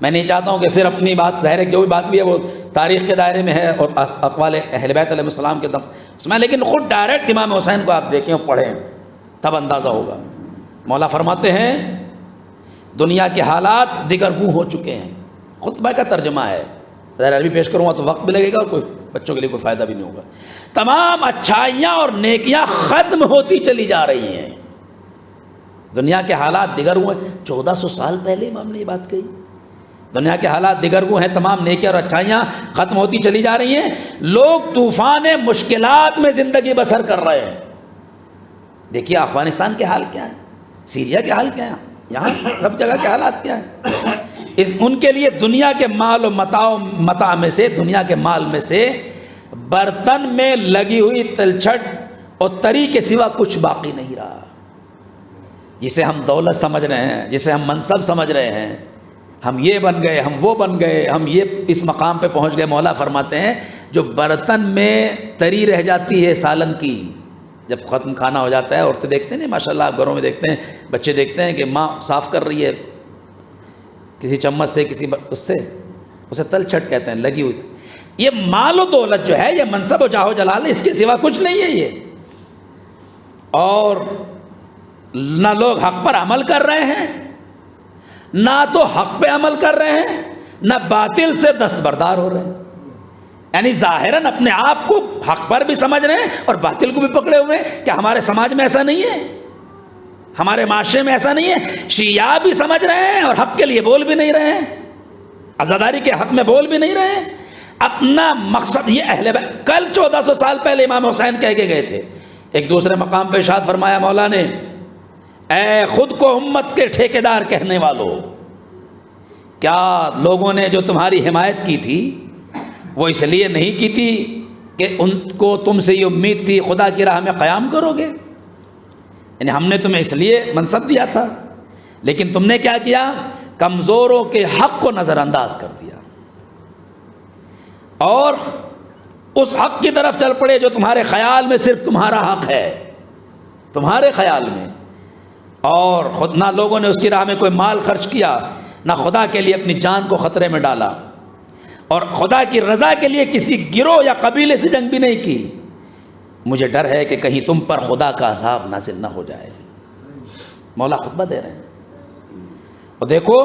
میں نہیں چاہتا ہوں کہ صرف اپنی بات، ظاہر ہے جو بھی بات بھی ہے وہ تاریخ کے دائرے میں ہے اور اقوال اہل بیت علیہ السلام کے اس میں، لیکن خود ڈائریکٹ امام حسین کو آپ دیکھیں اور پڑھیں تب اندازہ ہوگا۔ مولا فرماتے ہیں دنیا کے حالات دگرگوں ہو چکے ہیں، خطبہ کا ترجمہ ہے، ظاہر عربی پیش کروں گا تو وقت بھی لگے گا اور کوئی بچوں کے لیے کوئی فائدہ بھی نہیں ہوگا۔ تمام اچھائیاں اور نیکیاں ختم ہوتی چلی جا رہی ہیں، دنیا کے حالات دیگر ہوئے۔ 1400 سال پہلے امام نے یہ بات کہی، دنیا کے حالات دیگر ہیں، تمام نیکیاں اور اچھائیاں ختم ہوتی چلی جا رہی ہیں، لوگ طوفان مشکلات میں زندگی بسر کر رہے ہیں۔ دیکھیے افغانستان کے حال کیا ہے، سیریا کے حال کیا ہے، یہاں سب جگہ کے حالات کیا ہیں۔ ان کے لیے دنیا کے مال و متاع میں سے، دنیا کے مال میں سے برتن میں لگی ہوئی تلچھٹ اور تری کے سوا کچھ باقی نہیں رہا۔ جسے ہم دولت سمجھ رہے ہیں، جسے ہم منصب سمجھ رہے ہیں، ہم یہ بن گئے، ہم وہ بن گئے، ہم یہ اس مقام پہ پہنچ گئے۔ مولا فرماتے ہیں جو برتن میں تری رہ جاتی ہے سالن کی، جب ختم کھانا ہو جاتا ہے، عورتیں دیکھتے ہیں ماشاءاللہ، آپ گھروں میں دیکھتے ہیں، بچے دیکھتے ہیں کہ ماں صاف کر رہی ہے کسی چمچ سے، کسی اس سے، اسے تل چھٹ کہتے ہیں، لگی ہوئی۔ یہ مال و دولت جو ہے، یہ منصب و جاہ و جلال، اس کے سوا کچھ نہیں ہے یہ۔ اور نہ لوگ حق پر عمل کر رہے ہیں، نہ تو حق پہ عمل کر رہے ہیں، نہ باطل سے دستبردار ہو رہے ہیں۔ یعنی ظاہراً اپنے آپ کو حق پر بھی سمجھ رہے ہیں اور باطل کو بھی پکڑے ہوئے ہیں۔ کیا ہمارے سماج میں ایسا نہیں ہے؟ ہمارے معاشرے میں ایسا نہیں ہے؟ شیعہ بھی سمجھ رہے ہیں اور حق کے لیے بول بھی نہیں رہے ہیں، عزاداری کے حق میں بول بھی نہیں رہے ہیں۔ اپنا مقصد یہ اہل بیت، کل 1400 سال پہلے امام حسین کہہ کے گئے تھے، ایک دوسرے مقام پہ ارشاد فرمایا مولا نے، اے خود کو امت کے ٹھیکیدار کہنے والوں، کیا لوگوں نے جو تمہاری حمایت کی تھی وہ اس لیے نہیں کی تھی کہ ان کو تم سے یہ امید تھی خدا کی راہ میں قیام کرو گے؟ یعنی ہم نے تمہیں اس لیے منصب دیا تھا، لیکن تم نے کیا کیا؟ کمزوروں کے حق کو نظر انداز کر دیا اور اس حق کی طرف چل پڑے جو تمہارے خیال میں صرف تمہارا حق ہے، تمہارے خیال میں، اور خود نہ لوگوں نے اس کی راہ میں کوئی مال خرچ کیا، نہ خدا کے لیے اپنی جان کو خطرے میں ڈالا، اور خدا کی رضا کے لیے کسی گروہ یا قبیلے سے جنگ بھی نہیں کی۔ مجھے ڈر ہے کہ کہیں تم پر خدا کا عذاب نازل نہ ہو جائے۔ مولا خطبہ دے رہے ہیں، اور دیکھو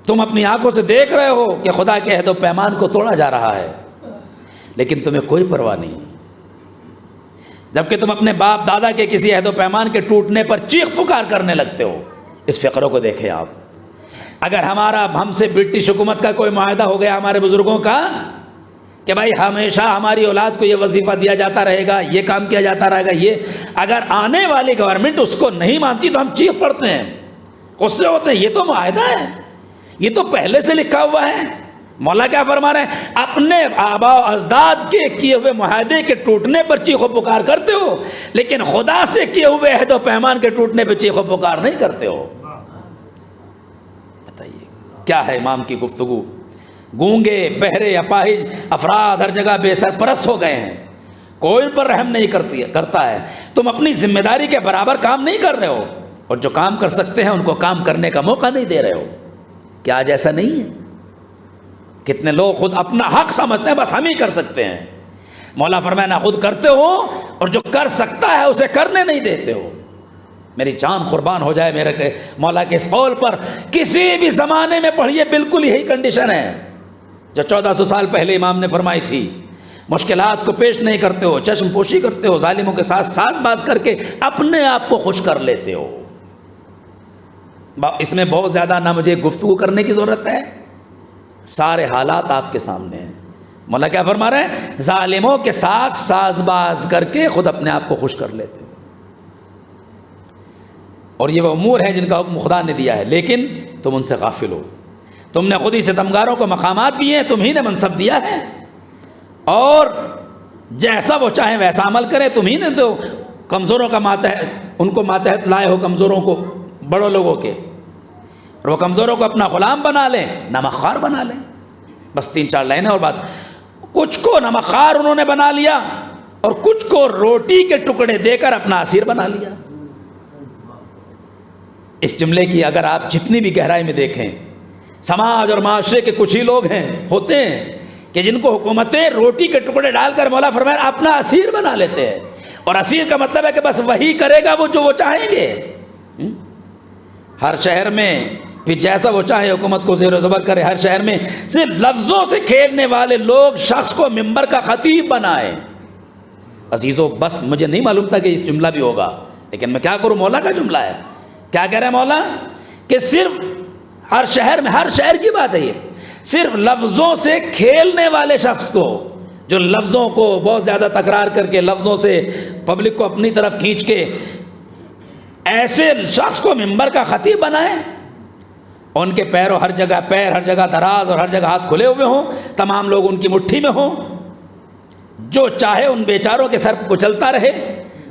تم اپنی آنکھوں سے دیکھ رہے ہو کہ خدا کے عہد و پیمان کو توڑا جا رہا ہے، لیکن تمہیں کوئی پرواہ نہیں، جبکہ تم اپنے باپ دادا کے کسی عہد و پیمان کے ٹوٹنے پر چیخ پکار کرنے لگتے ہو۔ اس فقروں کو دیکھیں آپ، اگر ہم سے برٹش حکومت کا کوئی معاہدہ ہو گیا ہمارے بزرگوں کا کہ بھائی ہمیشہ ہماری اولاد کو یہ وظیفہ دیا جاتا رہے گا، یہ کام کیا جاتا رہے گا، یہ اگر آنے والی گورنمنٹ اس کو نہیں مانتی تو ہم چیخ پڑتے ہیں، غصے ہوتے ہیں۔ یہ تو معاہدہ ہے، یہ تو پہلے سے لکھا ہوا ہے۔ مولا کیا فرما رہے ہیں؟ اپنے آباء و اجداد کے کیے ہوئے معاہدے کے ٹوٹنے پر چیخ و پکار کرتے ہو، لیکن خدا سے کیے ہوئے عہد و پیمان کے ٹوٹنے پہ چیخ و پکار نہیں کرتے ہو۔ بتائیے کیا ہے امام کی گفتگو؟ گونگے بہرے اپاہج افراد ہر جگہ بے سرپرست ہو گئے ہیں، کوئی ان پر رحم نہیں کرتا ہے۔ تم اپنی ذمہ داری کے برابر کام نہیں کر رہے ہو، اور جو کام کر سکتے ہیں ان کو کام کرنے کا موقع نہیں دے رہے ہو۔ کیا آج ایسا نہیں ہے؟ کتنے لوگ خود اپنا حق سمجھتے ہیں، بس ہم ہی کر سکتے ہیں۔ مولا فرمایا نہ خود کرتے ہو اور جو کر سکتا ہے اسے کرنے نہیں دیتے ہو۔ میری جان قربان ہو جائے میرے مولا کے اس قول پر۔ کسی بھی زمانے میں پڑھیے بالکل یہی کنڈیشن ہے جو 1400 سال پہلے امام نے فرمائی تھی۔ مشکلات کو پیش نہیں کرتے ہو، چشم پوشی کرتے ہو، ظالموں کے ساتھ ساز باز کر کے اپنے آپ کو خوش کر لیتے ہو۔ اس میں بہت زیادہ نہ مجھے گفتگو کرنے کی ضرورت ہے، سارے حالات آپ کے سامنے ہیں۔ مولا کیا فرما رہے ہیں؟ ظالموں کے ساتھ ساز باز کر کے خود اپنے آپ کو خوش کر لیتے ہو۔ اور یہ وہ امور ہیں جن کا حکم خدا نے دیا ہے، لیکن تم ان سے غافل ہو۔ تم نے خود ہی ستمگاروں کو مقامات دیے ہیں، تم ہی نے منصب دیا ہے، اور جیسا وہ چاہیں ویسا عمل کرے۔ تم ہی نے تو کمزوروں کا ماتحت ان کو ماتحت لائے ہو، کمزوروں کو بڑوں لوگوں کے، اور وہ کمزوروں کو اپنا غلام بنا لیں، نمک خوار بنا لیں۔ بس 3-4 لائنیں اور بات۔ کچھ کو نمک خوار انہوں نے بنا لیا، اور کچھ کو روٹی کے ٹکڑے دے کر اپنا اسیر بنا لیا۔ اس جملے کی اگر آپ جتنی بھی گہرائی میں دیکھیں، سماج اور معاشرے کے کچھ ہی لوگ ہوتے ہیں کہ جن کو حکومتیں روٹی کے ٹکڑے ڈال کر مولا فرمایا اپنا اسیر بنا لیتے ہیں، اور اسیر کا مطلب ہے کہ بس وہی کرے گا وہ جو وہ چاہیں گے۔ ہر شہر میں پھر جیسا وہ چاہے حکومت کو زیر و زبر کرے، ہر شہر میں صرف لفظوں سے کھیلنے والے لوگ شخص کو ممبر کا خطیب بنائیں۔ عزیزو بس مجھے نہیں معلوم تھا کہ یہ جملہ بھی ہوگا، لیکن میں کیا کروں، مولا کا جملہ ہے۔ کیا کہہ رہے ہیں مولا؟ کہ صرف ہر شہر میں، ہر شہر کی بات ہے یہ، صرف لفظوں سے کھیلنے والے شخص کو، جو لفظوں کو بہت زیادہ تکرار کر کے لفظوں سے پبلک کو اپنی طرف کھینچ کے، ایسے شخص کو ممبر کا خطیب بنائیں۔ ان کے پیر ہر جگہ دراز اور ہر جگہ ہاتھ کھلے ہوئے ہوں، تمام لوگ ان کی مٹھی میں ہوں، جو چاہے ان بیچاروں کے سر کچلتا رہے،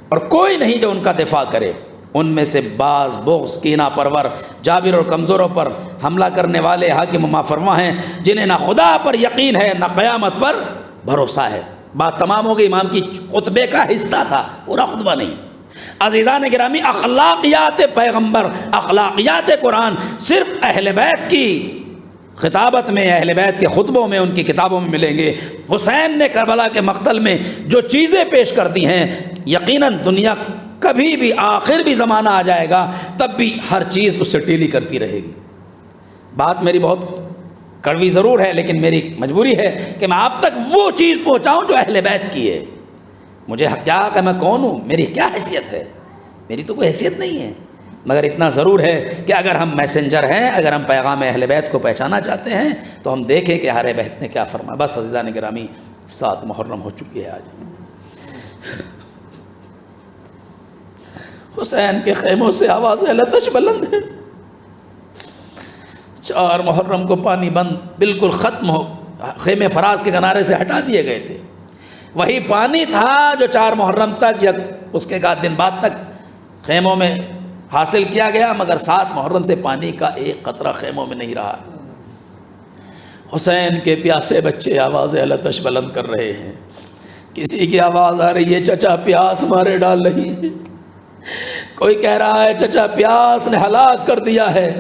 اور کوئی نہیں جو ان کا دفاع کرے۔ ان میں سے بعض بغض، کینہ پرور، جابر اور کمزوروں پر حملہ کرنے والے حاکم و مافرما ہیں، جنہیں نہ خدا پر یقین ہے نہ قیامت پر بھروسہ ہے۔ بات تمام ہو گئی۔ امام کی خطبے کا حصہ تھا، پورا خطبہ نہیں۔ عزیزان گرامی، اخلاقیات پیغمبر، اخلاقیات قرآن صرف اہل بیت کی خطابت میں، اہل بیت کے خطبوں میں، ان کی کتابوں میں ملیں گے۔ حسین نے کربلا کے مقتل میں جو چیزیں پیش کر دی ہیں، یقیناً دنیا کبھی بھی، آخر بھی زمانہ آ جائے گا تب بھی ہر چیز اس سے ٹیلی کرتی رہے گی۔ بات میری بہت کڑوی ضرور ہے، لیکن میری مجبوری ہے کہ میں آپ تک وہ چیز پہنچاؤں جو اہل بیت کی ہے۔ مجھے کیا کہ میں کون ہوں، میری کیا حیثیت ہے؟ میری تو کوئی حیثیت نہیں ہے، مگر اتنا ضرور ہے کہ اگر ہم میسنجر ہیں، اگر ہم پیغام اہل بیت کو پہچانا چاہتے ہیں تو ہم دیکھیں کہ اہل بیت نے کیا فرمایا۔ بس عزیزان گرامی، 7 محرم ہو چکی ہے آج۔ حسین کے خیموں سے آوازیں لتش بلند ہیں۔ 4 محرم کو پانی بند بالکل ختم ہو، خیمے فراز کے کنارے سے ہٹا دیے گئے تھے۔ وہی پانی تھا جو 4 محرم تک یا اس کے دن بعد تک خیموں میں حاصل کیا گیا، مگر 7 محرم سے پانی کا ایک قطرہ خیموں میں نہیں رہا۔ حسین کے پیاسے بچے آوازیں لتش بلند کر رہے ہیں۔ کسی کی آواز آ رہی ہے، چچا پیاس مارے ڈال رہی ہے۔ کوئی کہہ رہا ہے چچا پیاس نے ہلاک کر دیا ہے۔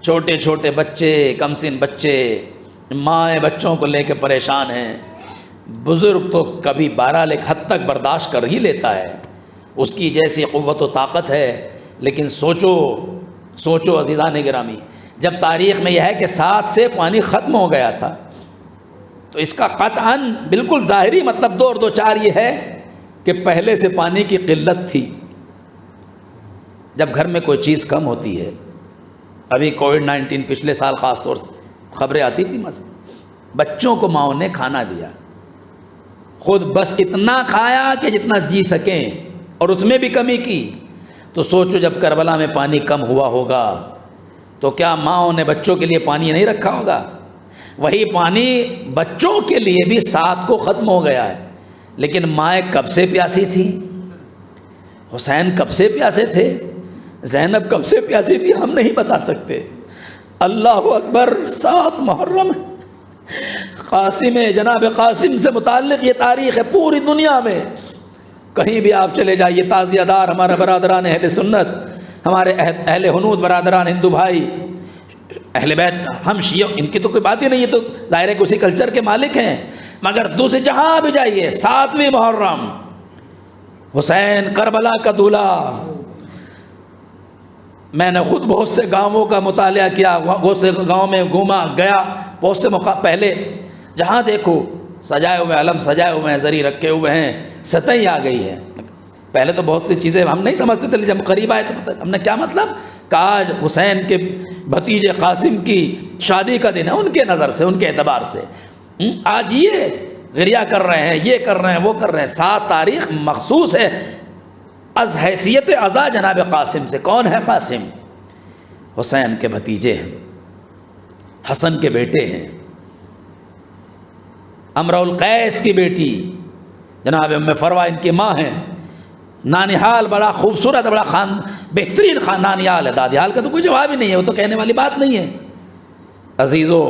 چھوٹے چھوٹے بچے، کمسن بچے، مائیں بچوں کو لے کے پریشان ہیں۔ بزرگ تو کبھی 12 حد تک برداشت کر ہی لیتا ہے، اس کی جیسی قوت و طاقت ہے، لیکن سوچو عزیزان گرامی، جب تاریخ میں یہ ہے کہ 7 سے پانی ختم ہو گیا تھا، تو اس کا قطعاً بالکل ظاہری مطلب 2 اور 2 4 یہ ہے کہ پہلے سے پانی کی قلت تھی۔ جب گھر میں کوئی چیز کم ہوتی ہے، ابھی کووڈ-19 پچھلے سال خاص طور سے خبریں آتی تھی، بچوں کو ماؤں نے کھانا دیا، خود بس اتنا کھایا کہ جتنا جی سکیں، اور اس میں بھی کمی کی۔ تو سوچو جب کربلا میں پانی کم ہوا ہوگا تو کیا ماؤں نے بچوں کے لیے پانی نہیں رکھا ہوگا؟ وہی پانی بچوں کے لیے بھی 7 کو ختم ہو گیا ہے، لیکن مائیں کب سے پیاسی تھی؟ حسین کب سے پیاسے تھے؟ زینب کب سے پیاسی تھی؟ ہم نہیں بتا سکتے۔ اللہ اکبر، 7 محرم قاسم جناب قاسم سے متعلق یہ تاریخ ہے پوری دنیا میں، کہیں بھی آپ چلے جائیے تعزیہ دار ہمارے برادران اہل سنت، ہمارے اہل حنود برادران ہندو بھائی، اہل بیت، ہم شیعہ، ان کی تو کوئی بات ہی نہیں ہے، تو ظاہر ہے اسی کلچر کے مالک ہیں، مگر دوسرے جہاں بھی جائیے 7ویں محرم حسین کربلا کا دولہا۔ میں نے خود بہت سے گاؤں کا مطالعہ کیا، بہت سے گاؤں میں گھوما گیا، بہت سے موقع پہلے جہاں دیکھو سجائے ہوئے علم سجائے ہوئے ہیں، زری رکھے ہوئے ہیں، سطح آ گئی ہے۔ پہلے تو بہت سی چیزیں ہم نہیں سمجھتے تھے، جب قریب آئے تو پتہ ہم نے کیا مطلب کہ آج حسین کے بھتیجے قاسم کی شادی کا دن ہے، ان کے نظر سے، ان کے اعتبار سے آج یہ غریہ کر رہے ہیں، یہ کر رہے ہیں، وہ کر رہے ہیں۔ 7 تاریخ مخصوص ہے از حیثیت عزا جناب قاسم سے۔ کون ہے قاسم؟ حسین کے بھتیجے ہیں، حسن کے بیٹے ہیں، امرؤ القیس کی بیٹی جناب ام فروہ ان کی ماں ہیں۔ نانیہال بڑا خوبصورت، بڑا بہترین نانیہال ہے، دادیال کا تو کوئی جواب ہی نہیں ہے، وہ تو کہنے والی بات نہیں ہے۔ عزیزو،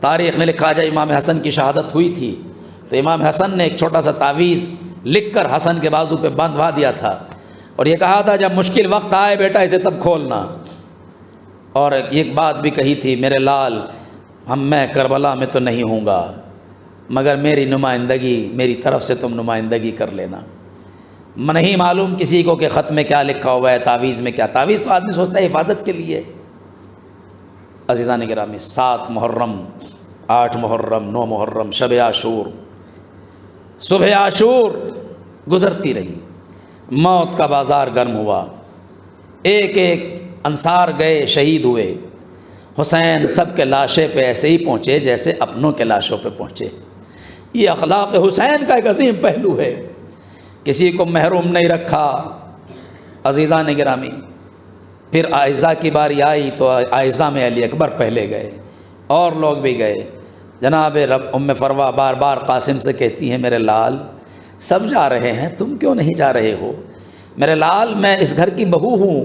تاریخ میں لکھا جائے امام حسن کی شہادت ہوئی تھی تو امام حسن نے ایک چھوٹا سا تعویذ لکھ کر حسن کے بازو پہ باندھوا دیا تھا، اور یہ کہا تھا جب مشکل وقت آئے بیٹا اسے تب کھولنا۔ اور ایک بات بھی کہی تھی، میرے لال میں کربلا میں تو نہیں ہوں گا، مگر میری نمائندگی، میری طرف سے تم نمائندگی کر لینا۔ نہیں معلوم کسی کو کہ خط میں کیا لکھا ہوا ہے، تعویذ میں کیا۔ تعویذ تو آدمی سوچتا ہے حفاظت کے لیے۔ عزیزان گرامی، 7 محرم، 8 محرم، 9 محرم، شب عاشور، صبح عاشور گزرتی رہی، موت کا بازار گرم ہوا، ایک ایک انصار گئے، شہید ہوئے۔ حسین سب کے لاشیں پہ ایسے ہی پہنچے جیسے اپنوں کے لاشوں پہ پہنچے۔ یہ اخلاق حسین کا ایک عظیم پہلو ہے، کسی کو محروم نہیں رکھا۔ عزیزان گرامی، پھر عائزہ کی باری آئی تو عائزہ میں علی اکبر پہلے گئے، اور لوگ بھی گئے۔ جناب ام فروہ بار بار قاسم سے کہتی ہیں میرے لال سب جا رہے ہیں، تم کیوں نہیں جا رہے ہو؟ میرے لال میں اس گھر کی بہو ہوں،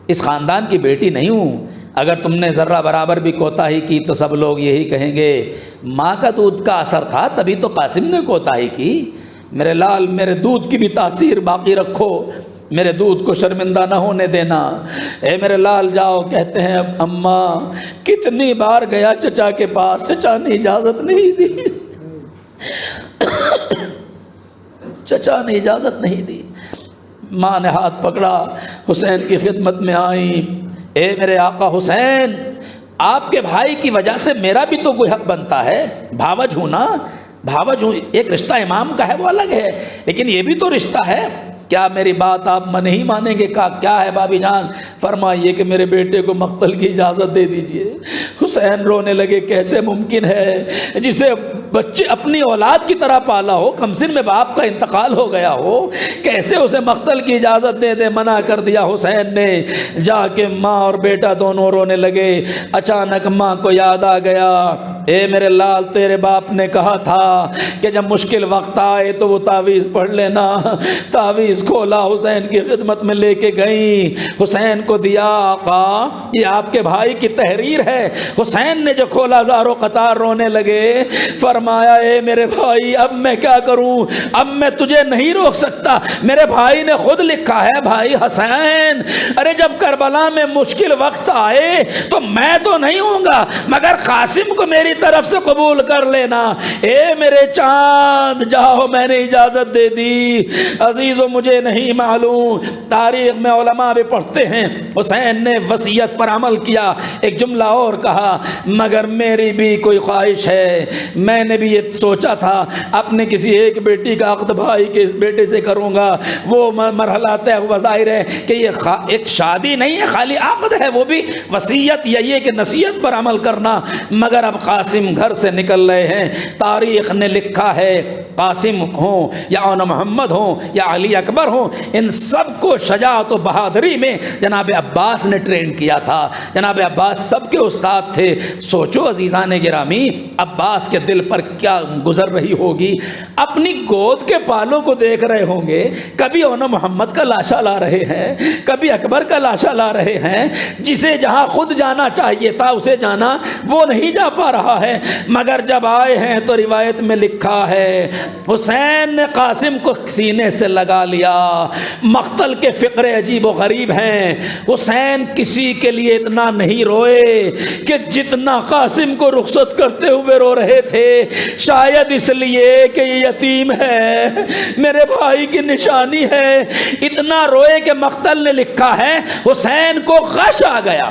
اس خاندان کی بیٹی نہیں ہوں، اگر تم نے ذرہ برابر بھی کوتاہی کی تو سب لوگ یہی کہیں گے ماں کا دودھ کا اثر تھا تبھی تو قاسم نے کوتاہی کی۔ میرے لال میرے دودھ کی بھی تاثیر باقی رکھو، میرے دودھ کو شرمندہ نہ ہونے دینا۔ اے میرے لال جاؤ، کہتے ہیں اماں کتنی بار گیا چچا کے پاس، چچا نے اجازت نہیں دی، چچا نے اجازت نہیں دی۔ ماں نے ہاتھ پکڑا، حسین کی خدمت میں آئیں، اے میرے آقا حسین آپ کے بھائی کی وجہ سے میرا بھی تو کوئی حق بنتا ہے، بھاوج ہوں نا، بھاوج ہوں، ایک رشتہ امام کا ہے وہ الگ ہے، لیکن یہ بھی تو رشتہ ہے، کیا میری بات آپ نہیں مانیں گے؟ کیا ہے بابی جان؟ فرمائیے کہ میرے بیٹے کو مقتل کی اجازت دے دیجئے۔ حسین رونے لگے، کیسے ممکن ہے جسے بچے اپنی اولاد کی طرح پالا ہو، کم سن میں باپ کا انتقال ہو گیا ہو، کیسے اسے مقتل کی اجازت دے دے؟ منع کر دیا حسین نے۔ جا کے ماں اور بیٹا دونوں رونے لگے۔ اچانک ماں کو یاد آ گیا، اے میرے لال تیرے باپ نے کہا تھا کہ جب مشکل وقت آئے تو وہ تعویذ پڑھ لینا۔ تعویذ کھولا، حسین کی خدمت میں لے کے گئیں، حسین کو دیا، آقا یہ آپ کے بھائی کی تحریر ہے۔ حسین نے جو کھولا زارو قطار رونے لگے، فرمایا اے میرے بھائی اب میں کیا کروں، اب میں تجھے نہیں روک سکتا، میرے بھائی نے خود لکھا ہے، بھائی حسین ارے جب کربلا میں مشکل وقت آئے تو میں تو نہیں ہوں گا، مگر قاسم کو میری طرف سے قبول کر لینا۔ اے میرے چاند جاؤ، میں نے اجازت دے دی۔ عزیزو مجھے نہیں معلوم، تاریخ میں علماء بھی پڑھتے ہیں حسین نے وصیت پر عمل کیا۔ ایک جملہ اور کہا، مگر میری بھی کوئی خواہش ہے، میں نے بھی یہ سوچا تھا اپنے کسی ایک بیٹی کا عقد بھائی کے بیٹے سے کروں گا، وہ مرحلہ طے ہوا، ظاہر ہے کہ یہ ایک شادی نہیں ہے، خالی عقد ہے، وہ بھی وصیت یا یہ کہ نصیحت پر عمل کرنا۔ مگر اب قاسم گھر سے نکل رہے ہیں، تاریخ نے لکھا ہے قاسم ہوں یا اون محمد ہوں یا علی اکبر ہوں، ان سب کو شجاعت و بہادری میں جناب عباس نے ٹرین کیا تھا۔ جناب عباس سب کے استاد تھے۔ سوچو عزیزان گرامی، عباس کے دل پر کیا گزر رہی ہوگی، اپنی گود کے پالوں کو دیکھ رہے ہوں گے، کبھی اون محمد کا لاشا لا رہے ہیں، کبھی اکبر کا لاشا لا رہے ہیں، جسے جہاں خود جانا چاہیے تھا اسے جانا وہ نہیں جا پا رہا رہا ہے، مگر جب آئے ہیں تو روایت میں لکھا ہے حسین نے قاسم کو سینے سے لگا لیا۔ مقتل کے فقرے عجیب و غریب ہیں۔ حسین کسی کے لیے اتنا نہیں روئے کہ جتنا قاسم کو رخصت کرتے ہوئے رو رہے تھے، شاید اس لیے کہ یہ یتیم ہے، میرے بھائی کی نشانی ہے۔ اتنا روئے کہ مقتل نے لکھا ہے حسین کو غش آ گیا،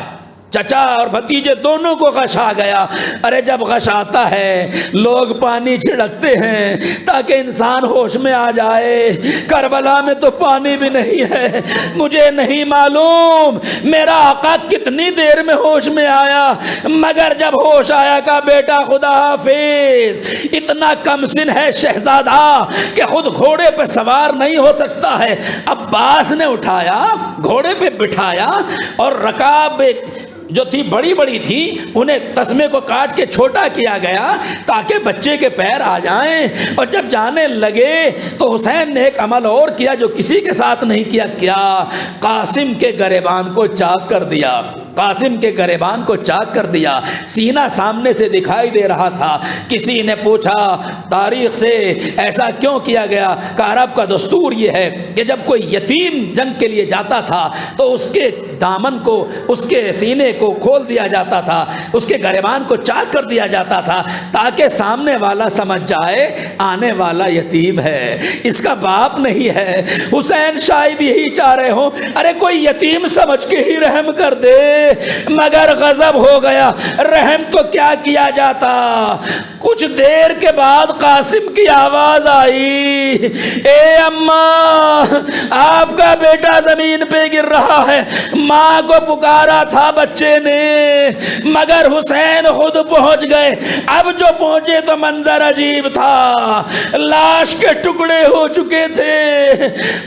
چچا اور بھتیجے دونوں کو غش آ گیا۔ ارے جب غش آتا ہے لوگ پانی چھڑکتے ہیں تاکہ انسان ہوش میں آ جائے، کربلا میں تو پانی بھی نہیں ہے۔ مجھے نہیں معلوم میرا آقا کتنی دیر میں ہوش میں آیا، مگر جب ہوش آیا کہا بیٹا خدا حافظ۔ اتنا کم سن ہے شہزادہ کہ خود گھوڑے پہ سوار نہیں ہو سکتا ہے۔ عباس نے اٹھایا، گھوڑے پہ بٹھایا اور رکاب جو تھی بڑی بڑی تھی انہیں تسمے کو کاٹ کے چھوٹا کیا گیا تاکہ بچے کے پیر آ جائیں۔ اور جب جانے لگے تو حسین نے ایک عمل اور کیا جو کسی کے ساتھ نہیں کیا۔ کیا؟ قاسم کے گریبان کو چاک کر دیا، قاسم کے گریبان کو چاک کر دیا۔ سینہ سامنے سے دکھائی دے رہا تھا۔ کسی نے پوچھا تاریخ سے ایسا کیوں کیا گیا؟ کہ عرب کا دستور یہ ہے کہ جب کوئی یتیم جنگ کے لیے جاتا تھا تو اس کے دامن کو، اس کے سینے کو کھول دیا جاتا تھا، اس کے گریبان کو چاک کر دیا جاتا تھا تاکہ سامنے والا سمجھ جائے آنے والا یتیم ہے، اس کا باپ نہیں ہے۔ حسین شاید یہی چاہ رہے ہوں ارے کوئی یتیم سمجھ کے ہی رحم کر دے، مگر غضب ہو گیا، رحم تو کیا کیا جاتا۔ کچھ دیر کے بعد قاسم کی آواز آئی، اے اماں آپ کا بیٹا زمین پہ گر رہا ہے۔ ماں کو پکارا تھا بچے نے، مگر حسین خود پہنچ گئے۔ اب جو پہنچے تو منظر عجیب تھا، لاش کے ٹکڑے ہو چکے تھے۔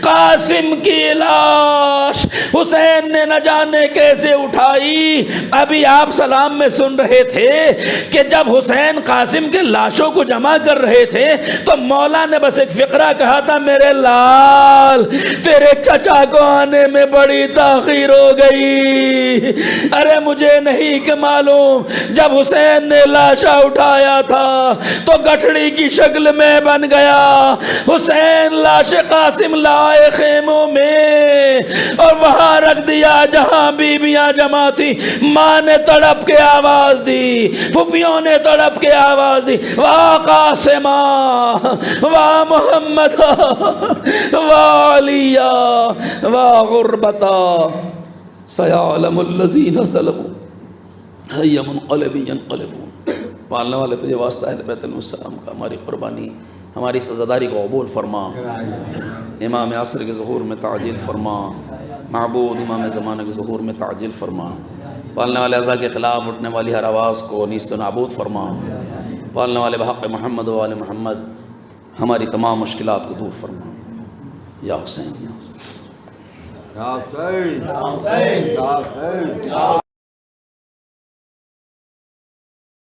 قاسم کی لاش حسین نے نہ جانے کیسے اٹھائی۔ ابھی آپ سلام میں سن رہے تھے کہ جب حسین قاسم کے لاشوں کو جمع کر رہے تھے تو مولا نے بس ایک فقرہ کہا تھا، میرے لال تیرے چچا کو آنے میں بڑی تاخیر ہو گئی۔ ارے مجھے نہیں کہ معلوم جب حسین نے لاشا اٹھایا تھا تو گٹھڑی کی شکل میں بن گیا۔ حسین لاش قاسم لائے خیموں میں اور وہاں رکھ دیا جہاں بیویاں جمع تھی۔ ماں نے تڑپ کے آواز دی، پھپھیوں نے تڑپ کے آواز دی، واہ قاسمہ، واہ محمد، واہ علی، واہ غربتا، سیعلم الذین ظلموا ای منقلب ینقلبون۔ پالنے والے تجھے واسطہ ہے بیت السلام کا، ہماری قربانی، ہماری سزاداری کو قبول فرما، امام عصر کے ظہور میں تعجیل فرما، معبود امام زمانہ کے ظہور میں تعجیل فرما، پالنے والے اعضاء کے خلاف اٹھنے والی ہر آواز کو نیست و نابود فرما، پالنے والے بحق محمد و آل محمد ہماری تمام مشکلات کو دور فرما، یا حسین یا حسین، یا حسین، یا حسین، یا حسین، یا